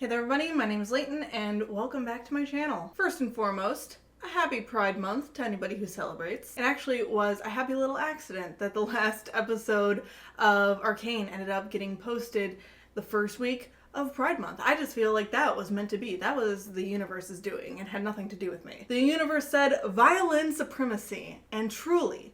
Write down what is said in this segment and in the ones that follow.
Hey there everybody, my name is Layton and welcome back to my channel. First and foremost, a happy Pride Month to anybody who celebrates. It actually was a happy little accident that the last episode of Arcane ended up getting posted the first week of Pride Month. I just feel like that was meant to be. That was the universe's doing. It had nothing to do with me. The universe said violin supremacy, and truly,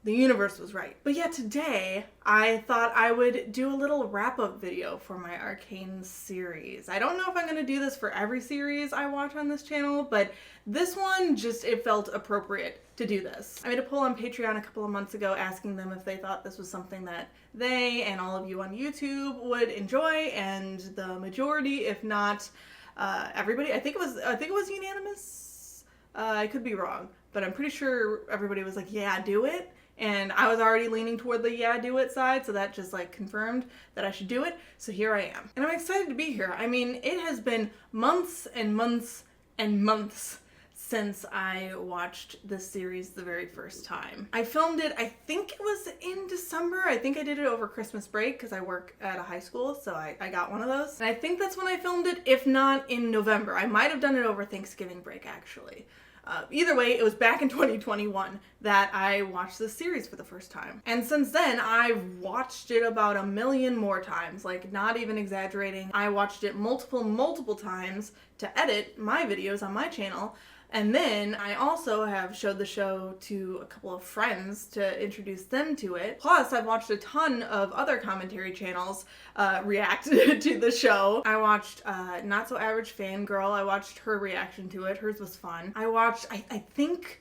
the universe was right. But yet today, I thought I would do a little wrap-up video for my Arcane series. I don't know if I'm going to do this for every series I watch on this channel, but this one it felt appropriate to do this. I made a poll on Patreon a couple of months ago asking them if they thought this was something that they and all of you on YouTube would enjoy, and the majority, if not everybody, I think it was unanimous. I could be wrong, but I'm pretty sure everybody was like, yeah, do it. And I was already leaning toward the yeah, do it side, so that just like confirmed that I should do it. So here I am. And I'm excited to be here. I mean, it has been months and months and months since I watched this series the very first time. I filmed it, I think it was in December. I think I did it over Christmas break because I work at a high school, so I got one of those. And I think that's when I filmed it, if not in November. I might have done it over Thanksgiving break, actually. Either way, it was back in 2021 that I watched this series for the first time. And since then, I've watched it about a million more times, like not even exaggerating. I watched it multiple times to edit my videos on my channel. And then I also have showed the show to a couple of friends to introduce them to it. Plus, I've watched a ton of other commentary channels react to the show. I watched Not So Average Fangirl. I watched her reaction to it. Hers was fun. I watched, I think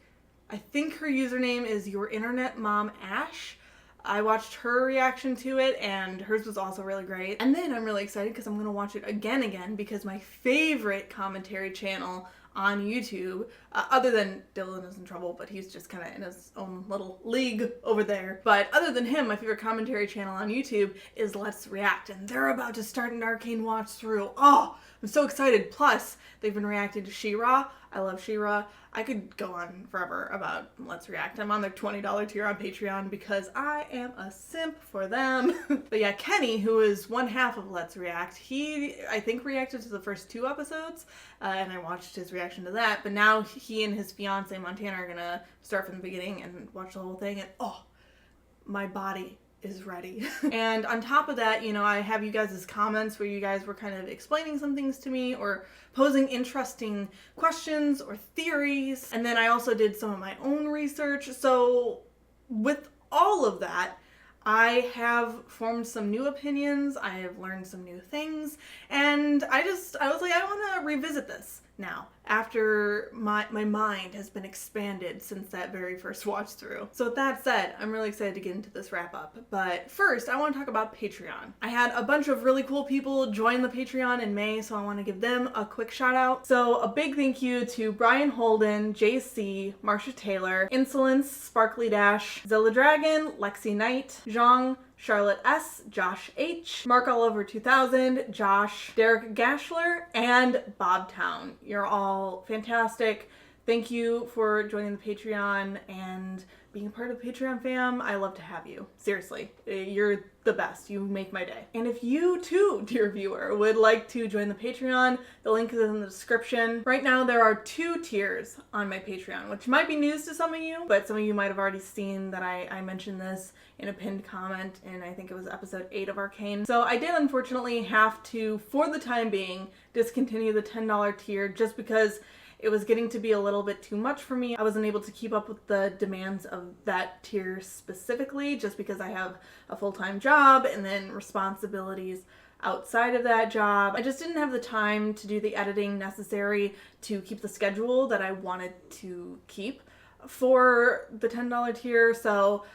her username is Your Internet Mom Ash. I watched her reaction to it, and hers was also really great. And then I'm really excited because I'm going to watch it again because my favorite commentary channel on YouTube, other than Dylan is in trouble, but he's just kind of in his own little league over there. But other than him, my favorite commentary channel on YouTube is Let's React, and they're about to start an Arcane watch through. Oh, I'm so excited. Plus, they've been reacting to She-Ra. I love She-Ra. I could go on forever about Let's React. I'm on their $20 tier on Patreon because I am a simp for them. But yeah, Kenny, who is one half of Let's React, he, I think, reacted to the first 2 episodes, and I watched his reaction to that. But now he and his fiance, Montana, are gonna start from the beginning and watch the whole thing, and oh, my body is ready. And on top of that, you know, I have you guys' comments where you guys were kind of explaining some things to me or posing interesting questions or theories. And then I also did some of my own research. So with all of that, I have formed some new opinions. I have learned some new things. And I was like, I want to revisit this now after my mind has been expanded since that very first watch through. So with that said, I'm really excited to get into this wrap up. But first, I want to talk about Patreon. I had a bunch of really cool people join the Patreon in May, so I want to give them a quick shout out. So a big thank you to Brian Holden, JC, Marsha Taylor, Insolence, Sparkly Dash, Zilla Dragon, Lexi Knight, Zhang, Charlotte S., Josh H., Mark Oliver 2000, Josh, Derek Gashler, and Bobtown. You're all fantastic. Thank you for joining the Patreon and being a part of the Patreon fam. I love to have you. Seriously, you're the best. You make my day. And if you too, dear viewer, would like to join the Patreon, the link is in the description. Right now there are 2 tiers on my Patreon, which might be news to some of you, but some of you might have already seen that I mentioned this in a pinned comment in, I think it was episode 8 of Arcane. So I did unfortunately have to, for the time being, discontinue the $10 tier just because it was getting to be a little bit too much for me. I wasn't able to keep up with the demands of that tier specifically just because I have a full-time job and then responsibilities outside of that job. I just didn't have the time to do the editing necessary to keep the schedule that I wanted to keep for the $10 tier. So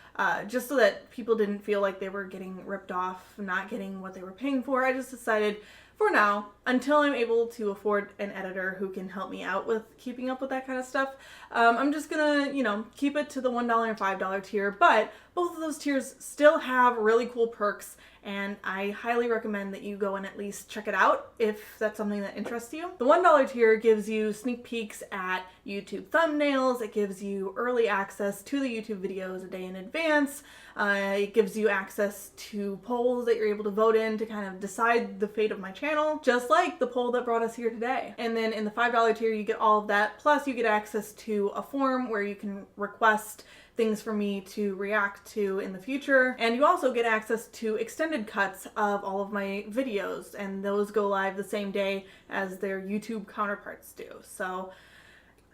just so that people didn't feel like they were getting ripped off, not getting what they were paying for, I just decided for now, until I'm able to afford an editor who can help me out with keeping up with that kind of stuff, I'm just gonna, you know, keep it to the $1 and $5 tier, but both of those tiers still have really cool perks and I highly recommend that you go and at least check it out if that's something that interests you. The $1 tier gives you sneak peeks at YouTube thumbnails, it gives you early access to the YouTube videos a day in advance, it gives you access to polls that you're able to vote in to kind of decide the fate of my channel, just like the poll that brought us here today. And then in the $5 tier you get all of that, plus you get access to a form where you can request things for me to react to in the future. And you also get access to extended cuts of all of my videos, and those go live the same day as their YouTube counterparts do. So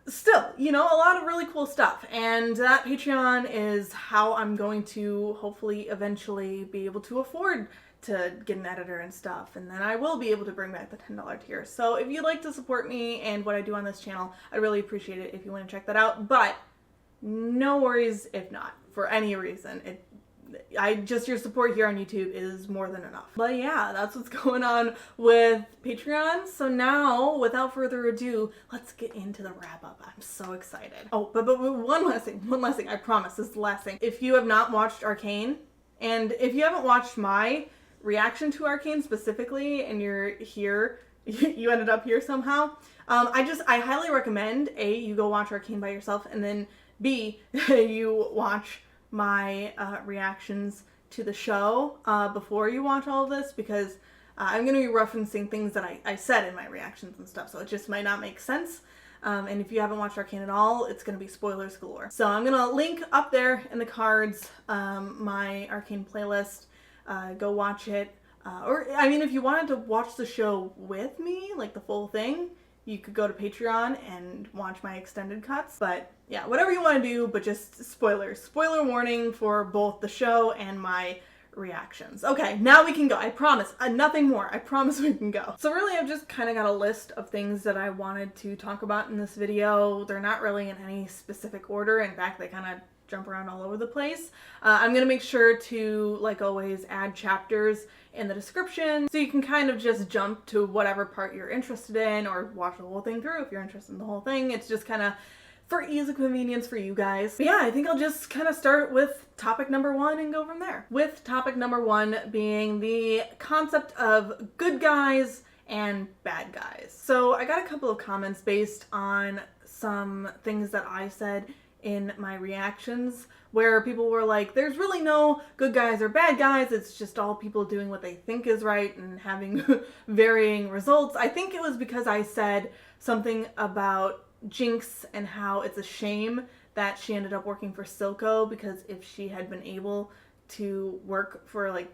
still, you know, a lot of really cool stuff. And that Patreon is how I'm going to hopefully eventually be able to afford to get an editor and stuff, and then I will be able to bring back the $10 tier. So if you'd like to support me and what I do on this channel, I'd really appreciate it if you want to check that out. But no worries if not, for any reason. Your support here on YouTube is more than enough. But yeah, that's what's going on with Patreon. So now, without further ado, let's get into the wrap up. I'm so excited. Oh, but one last thing, I promise, this is the last thing. If you have not watched Arcane, and if you haven't watched my reaction to Arcane specifically, and you're here, you ended up here somehow, I highly recommend, A, you go watch Arcane by yourself, and then B, you watch my reactions to the show before you watch all of this, because I'm going to be referencing things that I said in my reactions and stuff, so it just might not make sense. And if you haven't watched Arcane at all, it's going to be spoilers galore. So I'm going to link up there in the cards my Arcane playlist. Go watch it. Or, I mean, if you wanted to watch the show with me, like the full thing, you could go to Patreon and watch my extended cuts. But yeah, whatever you want to do, but just spoilers. Spoiler warning for both the show and my reactions. Okay, now we can go. I promise. Nothing more. I promise we can go. So really, I've just kind of got a list of things that I wanted to talk about in this video. They're not really in any specific order. In fact, they kind of jump around all over the place. I'm going to make sure to, like always, add chapters in the description so you can kind of just jump to whatever part you're interested in, or watch the whole thing through if you're interested in the whole thing. It's just kind of for ease and convenience for you guys. But yeah, I think I'll just kind of start with topic number 1 and go from there. With topic number 1 being the concept of good guys and bad guys. So I got a couple of comments based on some things that I said in my reactions where people were like, there's really no good guys or bad guys, it's just all people doing what they think is right and having varying results. I think it was because I said something about Jinx and how it's a shame that she ended up working for Silco, because if she had been able to work for like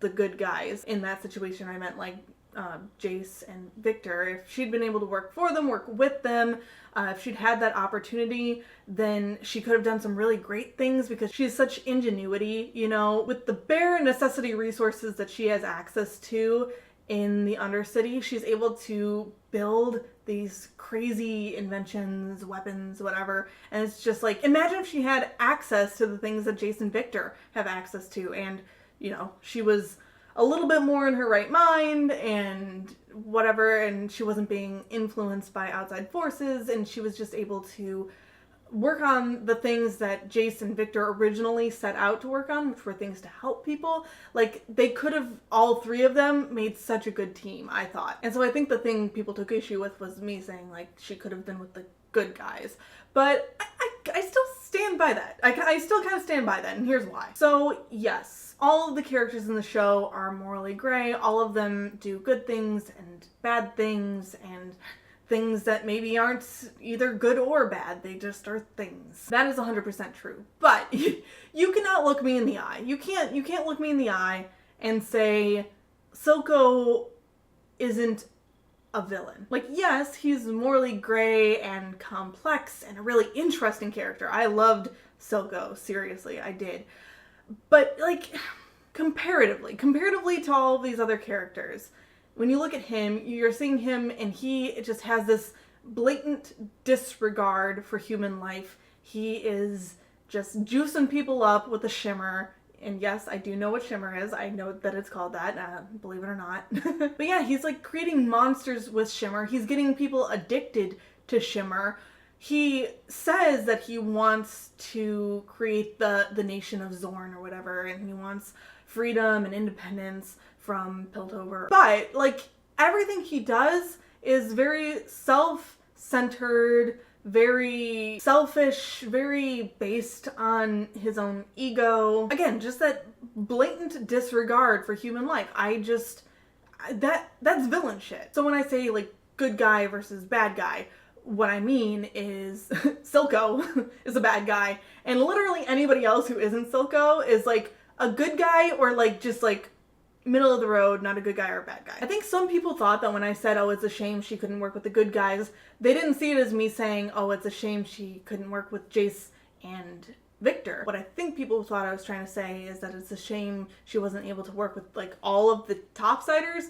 the good guys in that situation, I meant like Jace and Victor, if she'd been able to work for them, work with them, if she'd had that opportunity, then she could have done some really great things, because she has such ingenuity, you know, with the bare necessity resources that she has access to in the Undercity. She's able to build these crazy inventions, weapons, whatever, and it's just like, imagine if she had access to the things that Jace and Victor have access to, and, you know, she was a little bit more in her right mind and whatever, and she wasn't being influenced by outside forces, and she was just able to work on the things that Jace and Victor originally set out to work on, which were things to help people. Like, they could have, all three of them, made such a good team, I thought. And so I think the thing people took issue with was me saying, like, she could have been with the good guys. But I still stand by that. I still kind of stand by that, and here's why. So, yes, all of the characters in the show are morally gray. All of them do good things and bad things and things that maybe aren't either good or bad. They just are things. That is 100% true. But you cannot look me in the eye. You can't look me in the eye and say Silco isn't a villain. Like, yes, he's morally gray and complex and a really interesting character. I loved Silco, seriously, I did. But, like, comparatively to all of these other characters, when you look at him, you're seeing him and he just has this blatant disregard for human life. He is just juicing people up with a shimmer. And yes, I do know what shimmer is. I know that it's called that, believe it or not. But yeah, he's like creating monsters with shimmer. He's getting people addicted to shimmer. He says that he wants to create the nation of Zorn or whatever, and he wants freedom and independence from Piltover. But, like, everything he does is very self-centered, very selfish, very based on his own ego. Again, just that blatant disregard for human life. That's villain shit. So when I say, like, good guy versus bad guy, what I mean is Silco is a bad guy, and literally anybody else who isn't Silco is, like, a good guy or, like, just, like, middle of the road, not a good guy or a bad guy. I think some people thought that when I said, oh, it's a shame she couldn't work with the good guys, they didn't see it as me saying, oh, it's a shame she couldn't work with Jace and Victor. What I think people thought I was trying to say is that it's a shame she wasn't able to work with, like, all of the topsiders,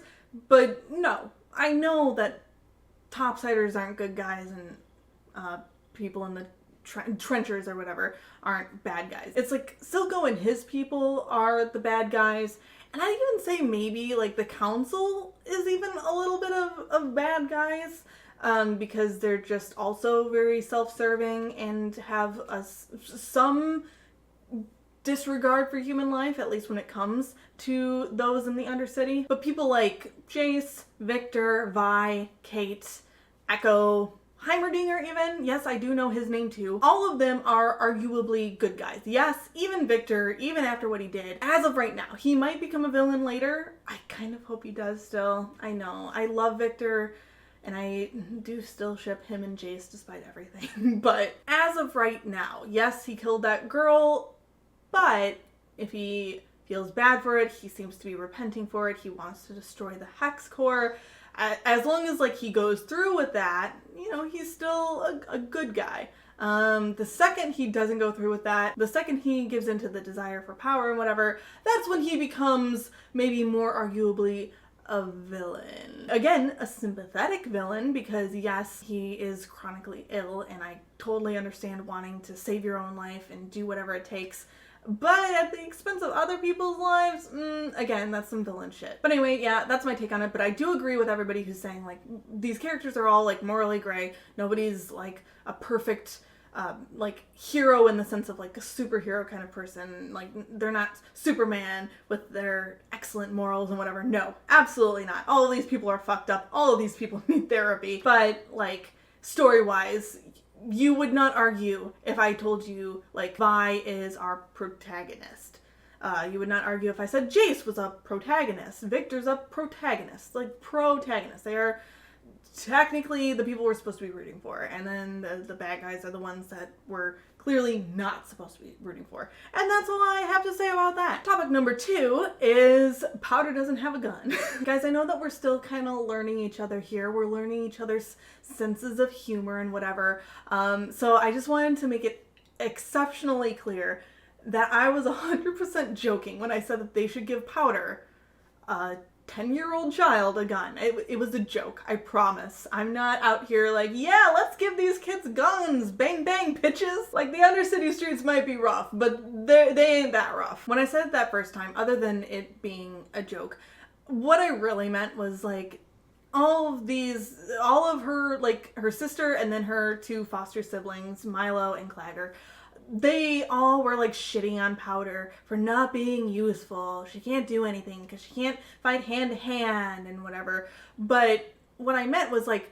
but no. I know that topsiders aren't good guys and people in the trenchers or whatever aren't bad guys. It's like Silco and his people are the bad guys. And I'd even say maybe, like, the council is even a little bit of bad guys, because they're just also very self-serving and have some disregard for human life, at least when it comes to those in the Undercity. But people like Jace, Victor, Vi, Kate, Echo, Heimerdinger even, yes, I do know his name too. All of them are arguably good guys. Yes, even Victor, even after what he did, as of right now, he might become a villain later. I kind of hope he does still. I know. I love Victor, and I do still ship him and Jace despite everything. But as of right now, yes, he killed that girl, but if he feels bad for it, he seems to be repenting for it, he wants to destroy the Hex Core. As long as, like, he goes through with that, you know, he's still a good guy. The second he doesn't go through with that, the second he gives into the desire for power and whatever, that's when he becomes maybe more arguably a villain. Again, a sympathetic villain, because yes, he is chronically ill, and I totally understand wanting to save your own life and do whatever it takes. But at the expense of other people's lives, again, that's some villain shit. But anyway, yeah, that's my take on it. But I do agree with everybody who's saying, like, these characters are all, like, morally gray. Nobody's, like, a perfect, like, hero in the sense of, like, a superhero kind of person. Like, they're not Superman with their excellent morals and whatever. No, absolutely not. All of these people are fucked up. All of these people need therapy. But, like, story-wise, you would not argue if I told you, like, Vi is our protagonist. You would not argue if I said Jace was a protagonist. Victor's a protagonist. Like, protagonist. They are technically the people we're supposed to be rooting for. And then the bad guys are the ones that we're clearly not supposed to be rooting for. And that's all I have to say about that. Topic number 2 is Powder doesn't have a gun. Guys, I know that we're still kind of learning each other here. We're learning each other's senses of humor and whatever. So I just wanted to make it exceptionally clear that I was 100% joking when I said that they should give Powder a 10-year-old child a gun. It was a joke, I promise. I'm not out here like, yeah, let's give these kids guns, bang bang bitches. Like, the Undercity streets might be rough, but they ain't that rough. When I said it that first time, other than it being a joke, what I really meant was, like, all of her, like, her sister and then her 2 foster siblings, Milo and Clagger, they all were, like, shitting on Powder for not being useful. She can't do anything because she can't fight hand to hand and whatever. But what I meant was, like,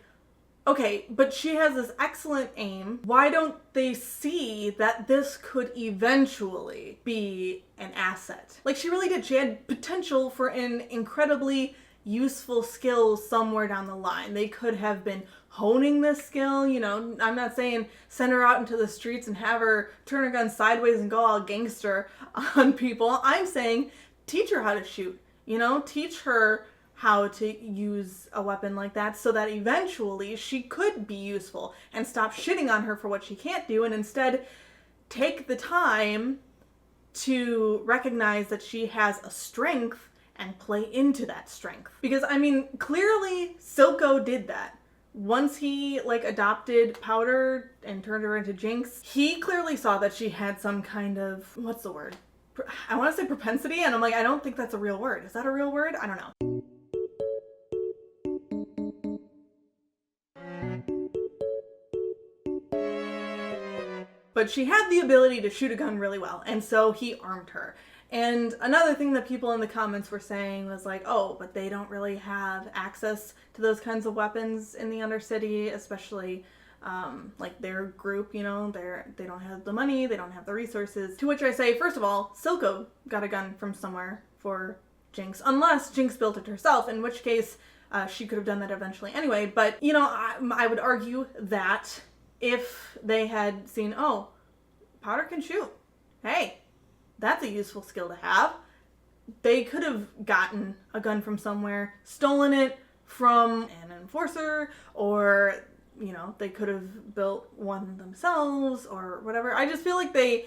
okay, but she has this excellent aim. Why don't they see that this could eventually be an asset? Like, she really did. She had potential for an incredibly useful skill somewhere down the line. They could have been honing this skill, you know. I'm not saying send her out into the streets and have her turn her gun sideways and go all gangster on people. I'm saying teach her how to shoot, you know, teach her how to use a weapon like that so that eventually she could be useful, and stop shitting on her for what she can't do, and instead take the time to recognize that she has a strength and play into that strength. Because, I mean, clearly Silco did that. Once he, like, adopted Powder and turned her into Jinx, he clearly saw that she had some kind of, what's the word? I want to say propensity, and I'm like, I don't think that's a real word. Is that a real word? I don't know. But she had the ability to shoot a gun really well, and so he armed her. And another thing that people in the comments were saying was like, oh, but they don't really have access to those kinds of weapons in the Undercity, especially like their group, you know, they don't have the money, they don't have the resources. To which I say, first of all, Silco got a gun from somewhere for Jinx, unless Jinx built it herself, in which case she could have done that eventually anyway. But, you know, I would argue that if they had seen, oh, Powder can shoot, hey, that's a useful skill to have, they could have gotten a gun from somewhere, stolen it from an enforcer, or, you know, they could have built one themselves or whatever. I just feel like they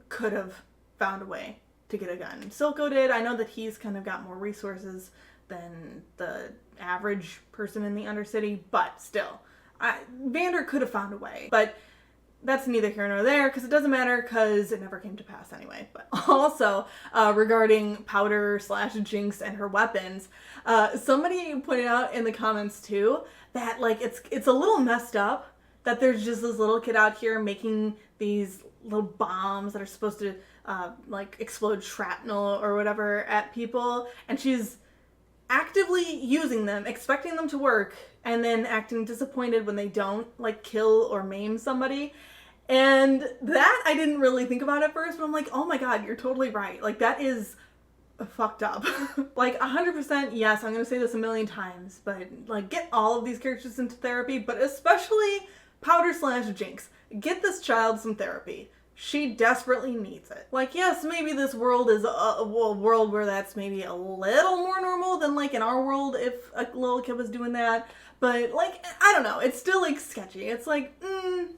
could have found a way to get a gun. Silco did. I know that he's kind of got more resources than the average person in the Undercity, but still, Vander could have found a way. But that's neither here nor there, because it doesn't matter, because it never came to pass anyway. But also, regarding Powder / Jinx and her weapons, somebody pointed out in the comments too that, like, it's a little messed up that there's just this little kid out here making these little bombs that are supposed to like explode shrapnel or whatever at people, and she's actively using them, expecting them to work, and then acting disappointed when they don't, like, kill or maim somebody. And that I didn't really think about at first, but I'm like, oh my god, you're totally right. Like, that is fucked up. Like, 100%, yes, I'm gonna say this a million times, but, like, get all of these characters into therapy, but especially Powder / Jinx. Get this child some therapy. She desperately needs it. Like, yes, maybe this world is a world where that's maybe a little more normal than, like, in our world if a little kid was doing that. But, like, I don't know. It's still, like, sketchy. It's like,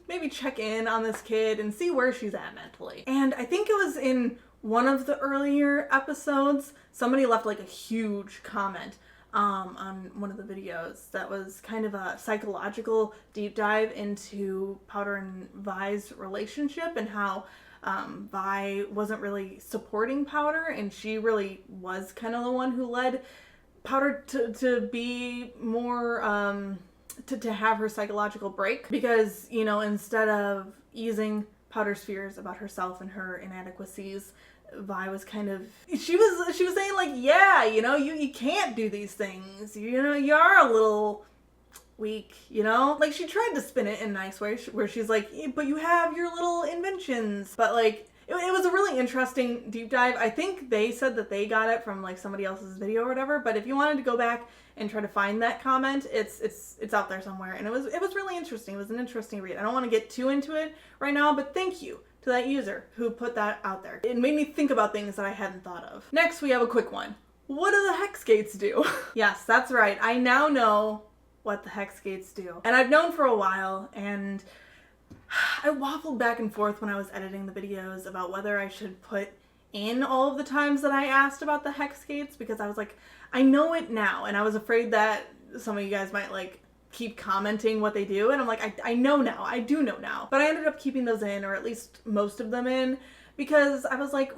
maybe check in on this kid and see where she's at mentally. And I think it was in one of the earlier episodes, somebody left, like, a huge comment on one of the videos that was kind of a psychological deep dive into Powder and Vi's relationship and how Vi wasn't really supporting Powder, and she really was kind of the one who led Powder to be more to have her psychological break, because, you know, instead of easing Powder's fears about herself and her inadequacies, Vi was kind of, she was saying, like, yeah, you know, you can't do these things, you know, you are a little weak, you know? Like, she tried to spin it in a nice way where she's like, but you have your little inventions. But, like, it was a really interesting deep dive. I think they said that they got it from, like, somebody else's video or whatever, but if you wanted to go back and try to find that comment, it's out there somewhere, and it was really interesting. It was an interesting read. I don't want to get too into it right now, but thank you to that user who put that out there. It made me think about things that I hadn't thought of. Next, we have a quick one. What do the Hexgates do? Yes, that's right. I now know what the Hexgates do. And I've known for a while, and I waffled back and forth when I was editing the videos about whether I should put in all of the times that I asked about the Hexgates, because I was like, I know it now, and I was afraid that some of you guys might, like, keep commenting what they do, and I'm like, I know now, I do know now. But I ended up keeping those in, or at least most of them in, because I was like,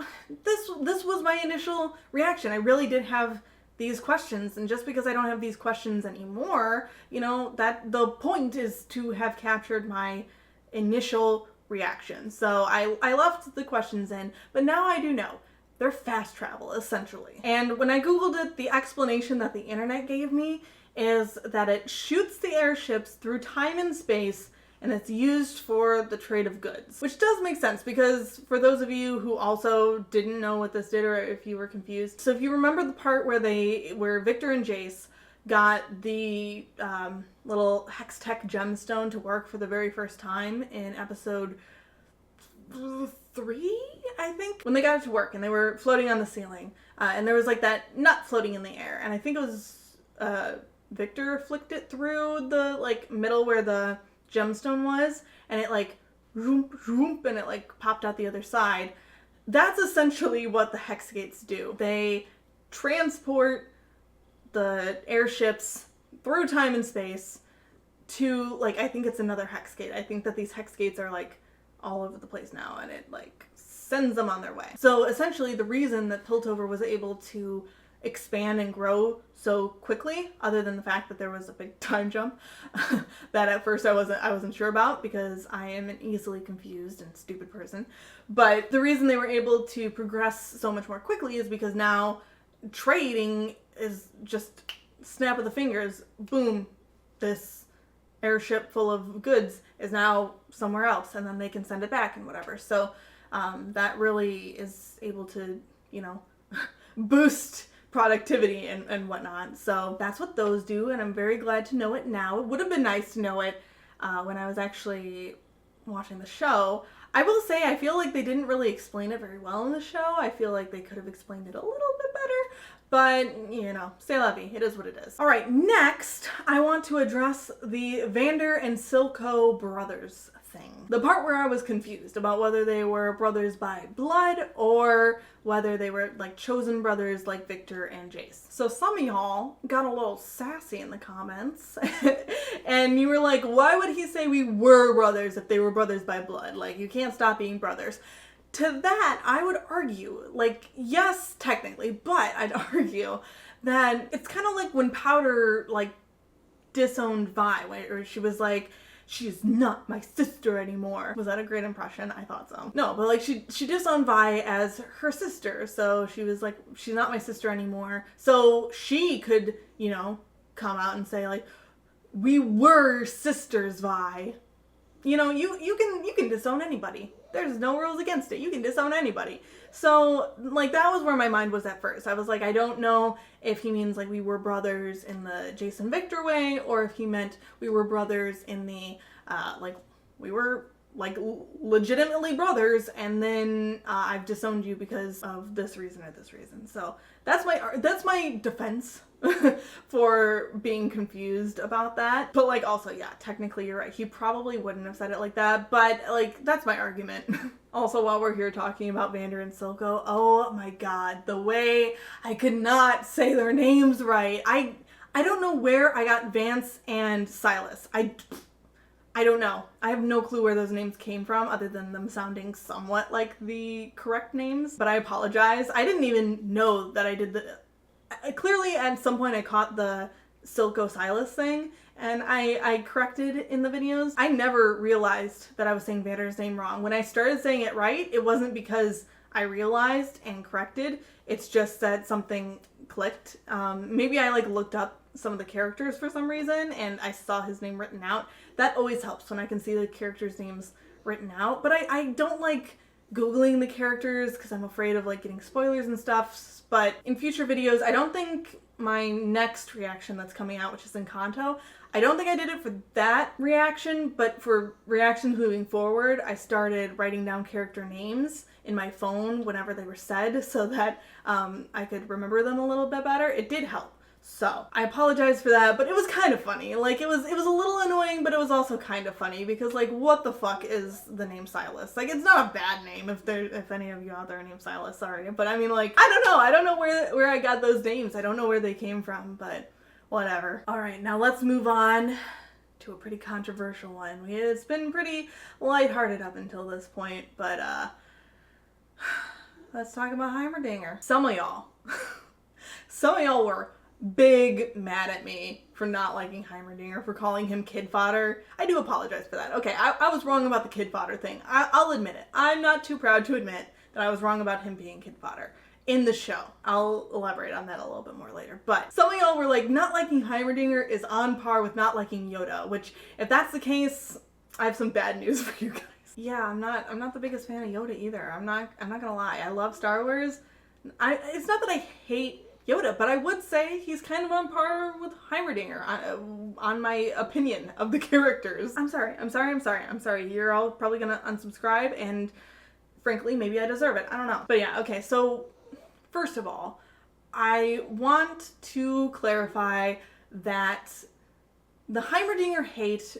this was my initial reaction. I really did have these questions, and just because I don't have these questions anymore, you know, that the point is to have captured my initial reaction. So I left the questions in, but now I do know. They're fast travel, essentially. And when I Googled it, the explanation that the internet gave me is that it shoots the airships through time and space, and it's used for the trade of goods. Which does make sense, because for those of you who also didn't know what this did, or if you were confused, so if you remember the part where Victor and Jace got the little Hextech gemstone to work for the very first time in episode 3, I think, when they got it to work and they were floating on the ceiling, and there was, like, that nut floating in the air, and I think it was Victor flicked it through the, like, middle where the gemstone was, and it, like, roomp, and it, like, popped out the other side. That's essentially what the Hexgates do. They transport the airships through time and space to, like, I think it's another Hexgate. I think that these Hexgates are, like, all over the place now, and it, like, sends them on their way. So essentially the reason that Piltover was able to expand and grow so quickly, other than the fact that there was a big time jump that at first I wasn't sure about, because I am an easily confused and stupid person. But the reason they were able to progress so much more quickly is because now trading is just snap of the fingers, boom, this airship full of goods is now somewhere else, and then they can send it back and whatever. So that really is able to, you know, boost productivity and whatnot. So that's what those do, and I'm very glad to know it now. It would have been nice to know it when I was actually watching the show. I will say I feel like they didn't really explain it very well in the show. I feel like they could have explained it a little bit better, but, you know, c'est la vie. It is what it is. All right, next, I want to address the Vander and Silco brothers thing. The part where I was confused about whether they were brothers by blood or whether they were like chosen brothers like Victor and Jace. So some of y'all got a little sassy in the comments and you were like, why would he say we were brothers if they were brothers by blood? Like, you can't stop being brothers. To that, I would argue, like, yes, technically, but I'd argue that it's kind of like when Powder, like, disowned Vi, where she was like, she's not my sister anymore. Was that a great impression? I thought so. No, but like she disowned Vi as her sister. So she was like, she's not my sister anymore. So she could, you know, come out and say like, we were sisters, Vi. You know, you can disown anybody. There's no rules against it. You can disown anybody. So, like, that was where my mind was at first. I was like, I don't know if he means, like, we were brothers in the Jason Victor way, or if he meant we were brothers in the, like, we were, like, legitimately brothers, and then I've disowned you because of this reason or this reason. So, that's my defense for being confused about that. But, like, also, yeah, technically you're right. He probably wouldn't have said it like that, but, like, that's my argument. Also, while we're here talking about Vander and Silco, oh my god, the way I could not say their names right. I don't know where I got Vance and Silas. I don't know. I have no clue where those names came from other than them sounding somewhat like the correct names, but I apologize. I didn't even know that I did clearly at some point I caught the Silco Silas thing, and I corrected in the videos. I never realized that I was saying Vander's name wrong. When I started saying it right, it wasn't because I realized and corrected. It's just that something clicked. Maybe I like looked up some of the characters for some reason and I saw his name written out. That always helps when I can see the characters' names written out. But I don't like Googling the characters because I'm afraid of like getting spoilers and stuff. But in future videos, I don't think my next reaction that's coming out, which is in Kanto, I don't think I did it for that reaction, but for reactions moving forward, I started writing down character names in my phone whenever they were said so that I could remember them a little bit better. It did help. So I apologize for that, but it was kind of funny. Like it was a little annoying, but it was also kind of funny because like, what the fuck is the name Silas? Like, it's not a bad name if any of you out there are named Silas, sorry. But I mean, like, I don't know where I got those names. I don't know where they came from, but whatever. All right, now let's move on to a pretty controversial one. It's been pretty lighthearted up until this point, but let's talk about Heimerdinger. Some of y'all were big mad at me for not liking Heimerdinger, for calling him kid fodder. I do apologize for that. Okay, I was wrong about the kid fodder thing. I'll admit it. I'm not too proud to admit that I was wrong about him being kid fodder in the show. I'll elaborate on that a little bit more later. But some of y'all were like, not liking Heimerdinger is on par with not liking Yoda, which if that's the case, I have some bad news for you guys. Yeah, I'm not the biggest fan of Yoda either. I'm not gonna lie. I love Star Wars. It's not that I hate Yoda, but I would say he's kind of on par with Heimerdinger on my opinion of the characters. I'm sorry. You're all probably gonna unsubscribe, and frankly, maybe I deserve it. I don't know. But yeah, okay, so first of all, I want to clarify that the Heimerdinger hate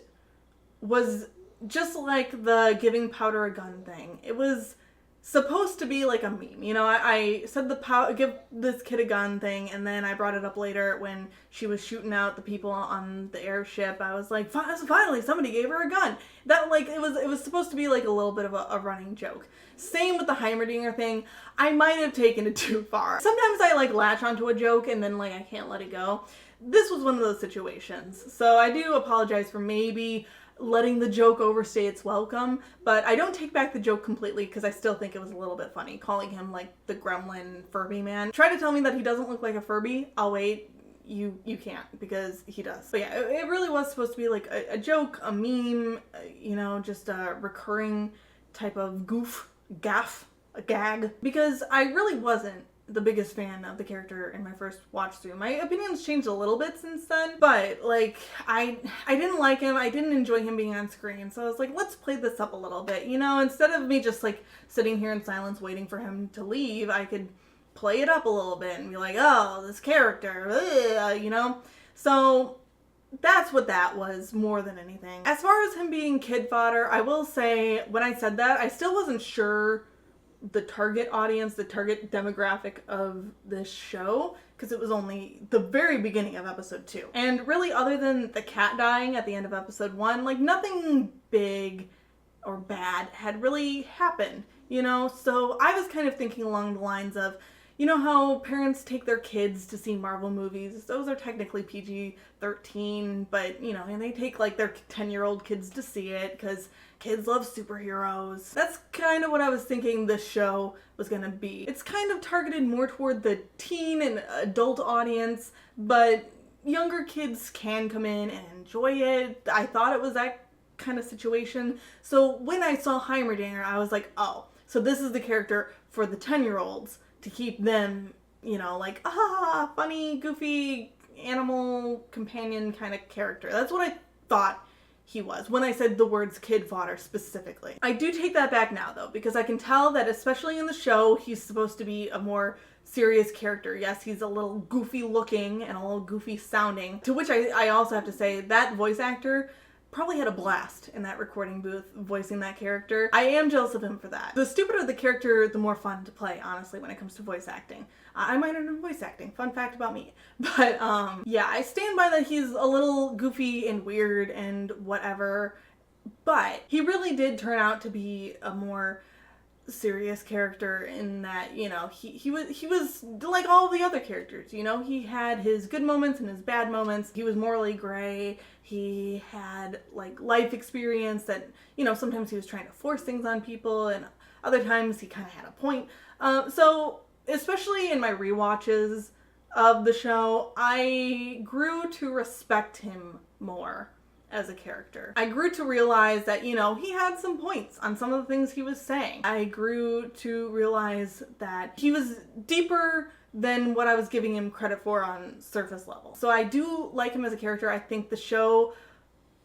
was just like the giving Powder a gun thing. It was supposed to be like a meme. You know, I said the give this kid a gun thing, and then I brought it up later when she was shooting out the people on the airship. I was like, finally somebody gave her a gun. That, like, it was supposed to be like a little bit of a running joke. Same with the Heimerdinger thing. I might have taken it too far. Sometimes I like latch onto a joke and then like I can't let it go. This was one of those situations. So I do apologize for maybe letting the joke overstay its welcome, but I don't take back the joke completely because I still think it was a little bit funny, calling him like the gremlin Furby man. Try to tell me that he doesn't look like a Furby, I'll wait. You can't, because he does. But yeah, it really was supposed to be like a joke, a meme, you know, just a recurring type of gaff, a gag, because I really wasn't the biggest fan of the character in my first watch through. My opinions changed a little bit since then, but like I didn't like him. I didn't enjoy him being on screen. So I was like, let's play this up a little bit, you know, instead of me just like sitting here in silence waiting for him to leave, I could play it up a little bit and be like, oh, this character, you know? So that's what that was more than anything. As far as him being kid fodder, I will say when I said that, I still wasn't sure the target audience, the target demographic of this show, because it was only the very beginning of episode 2. And really, other than the cat dying at the end of episode 1, like nothing big or bad had really happened, you know? So I was kind of thinking along the lines of, you know how parents take their kids to see Marvel movies? Those are technically PG-13, but, you know, and they take, like, their 10-year-old kids to see it because kids love superheroes. That's kind of what I was thinking this show was going to be. It's kind of targeted more toward the teen and adult audience, but younger kids can come in and enjoy it. I thought it was that kind of situation. So when I saw Heimerdinger, I was like, oh, so this is the character for the 10-year-olds. To keep them, you know, like, funny, goofy, animal companion kind of character. That's what I thought he was when I said the words kid fodder specifically. I do take that back now, though, because I can tell that especially in the show, he's supposed to be a more serious character. Yes, he's a little goofy looking and a little goofy sounding, to which I also have to say that voice actor probably had a blast in that recording booth voicing that character. I am jealous of him for that. The stupider the character, the more fun to play, honestly, when it comes to voice acting. I minored in voice acting. Fun fact about me. But, yeah, I stand by that he's a little goofy and weird and whatever, but he really did turn out to be a more serious character in that, you know, he was like all the other characters, you know, he had his good moments and his bad moments. He was morally gray. He had like life experience that, you know, sometimes he was trying to force things on people and other times he kind of had a point. So especially in my rewatches of the show, I grew to respect him more as a character. I grew to realize that, you know, he had some points on some of the things he was saying. I grew to realize that he was deeper than what I was giving him credit for on surface level. So I do like him as a character. I think the show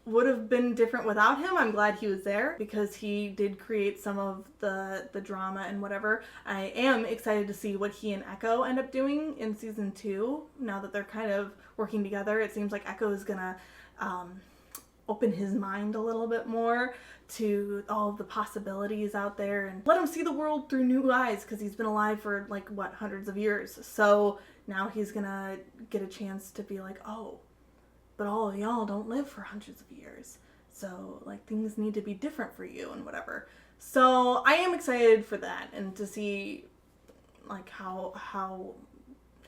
would have been different without him. I'm glad he was there because he did create some of the drama and whatever. I am excited to see what he and Echo end up doing in season 2. Now that they're kind of working together, it seems like Echo is gonna open his mind a little bit more to all of the possibilities out there and let him see the world through new eyes because he's been alive for like what, hundreds of years. So now he's gonna get a chance to be like, oh, but all of y'all don't live for hundreds of years, so like things need to be different for you and whatever. So I am excited for that and to see like how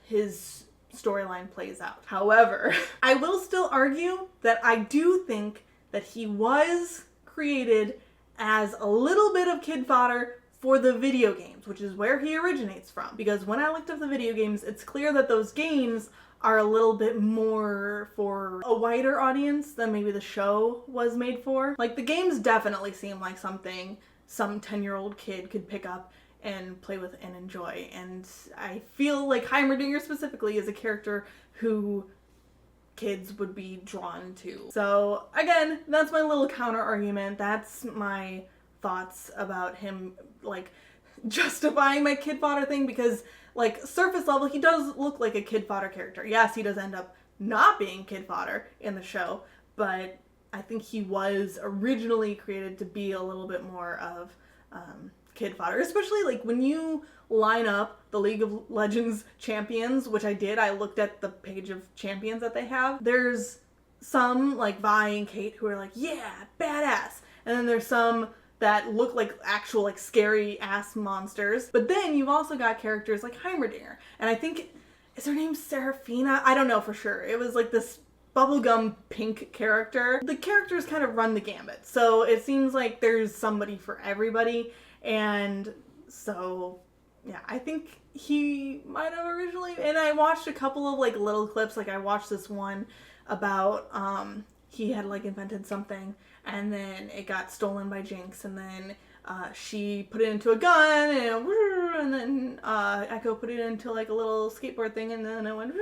his storyline plays out. However, I will still argue that I do think that he was created as a little bit of kid fodder for the video games, which is where he originates from. Because when I looked up the video games, it's clear that those games are a little bit more for a wider audience than maybe the show was made for. Like, the games definitely seem like something some 10-year-old kid could pick up and play with and enjoy. And I feel like Heimerdinger specifically is a character who kids would be drawn to. So again, that's my little counter argument. That's my thoughts about him, like, justifying my kid fodder thing, because like surface level, he does look like a kid fodder character. Yes, he does end up not being kid fodder in the show, but I think he was originally created to be a little bit more of kid fodder, especially like when you line up the League of Legends champions, which I did. I looked at the page of champions that they have. There's some like Vi and Kate who are like, yeah, badass. And then there's some that look like actual like scary ass monsters. But then you've also got characters like Heimerdinger. And I think, is her name Serafina? I don't know for sure. It was like this bubblegum pink character. The characters kind of run the gambit. So it seems like there's somebody for everybody. And so yeah, I think he might have originally, and I watched a couple of like little clips. Like I watched this one about he had like invented something and then it got stolen by Jinx, and then she put it into a gun, and then Echo put it into like a little skateboard thing, and then it went,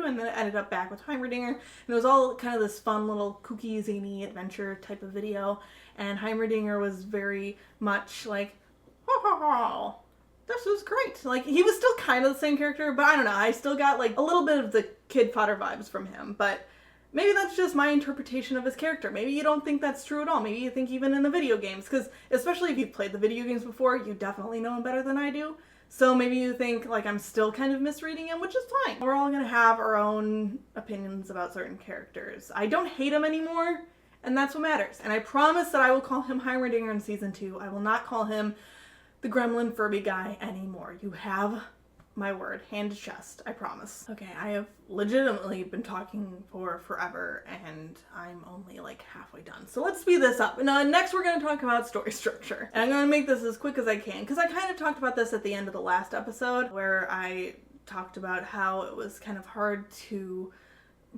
and then it ended up back with Heimerdinger, and it was all kind of this fun little kooky, zany adventure type of video, and Heimerdinger was very much like, ha ha ha, this is great. Like, he was still kind of the same character, but I don't know, I still got like a little bit of the kid fodder vibes from him, but maybe that's just my interpretation of his character. Maybe you don't think that's true at all. Maybe you think even in the video games, because especially if you've played the video games before, you definitely know him better than I do. So maybe you think like I'm still kind of misreading him, which is fine. We're all gonna have our own opinions about certain characters. I don't hate him anymore, and that's what matters. And I promise that I will call him Heimerdinger in season 2. I will not call him the gremlin Furby guy anymore. You have my word, hand to chest, I promise. Okay, I have legitimately been talking for forever and I'm only like halfway done. So let's speed this up. Now, next we're going to talk about story structure. And I'm going to make this as quick as I can because I kind of talked about this at the end of the last episode where I talked about how it was kind of hard to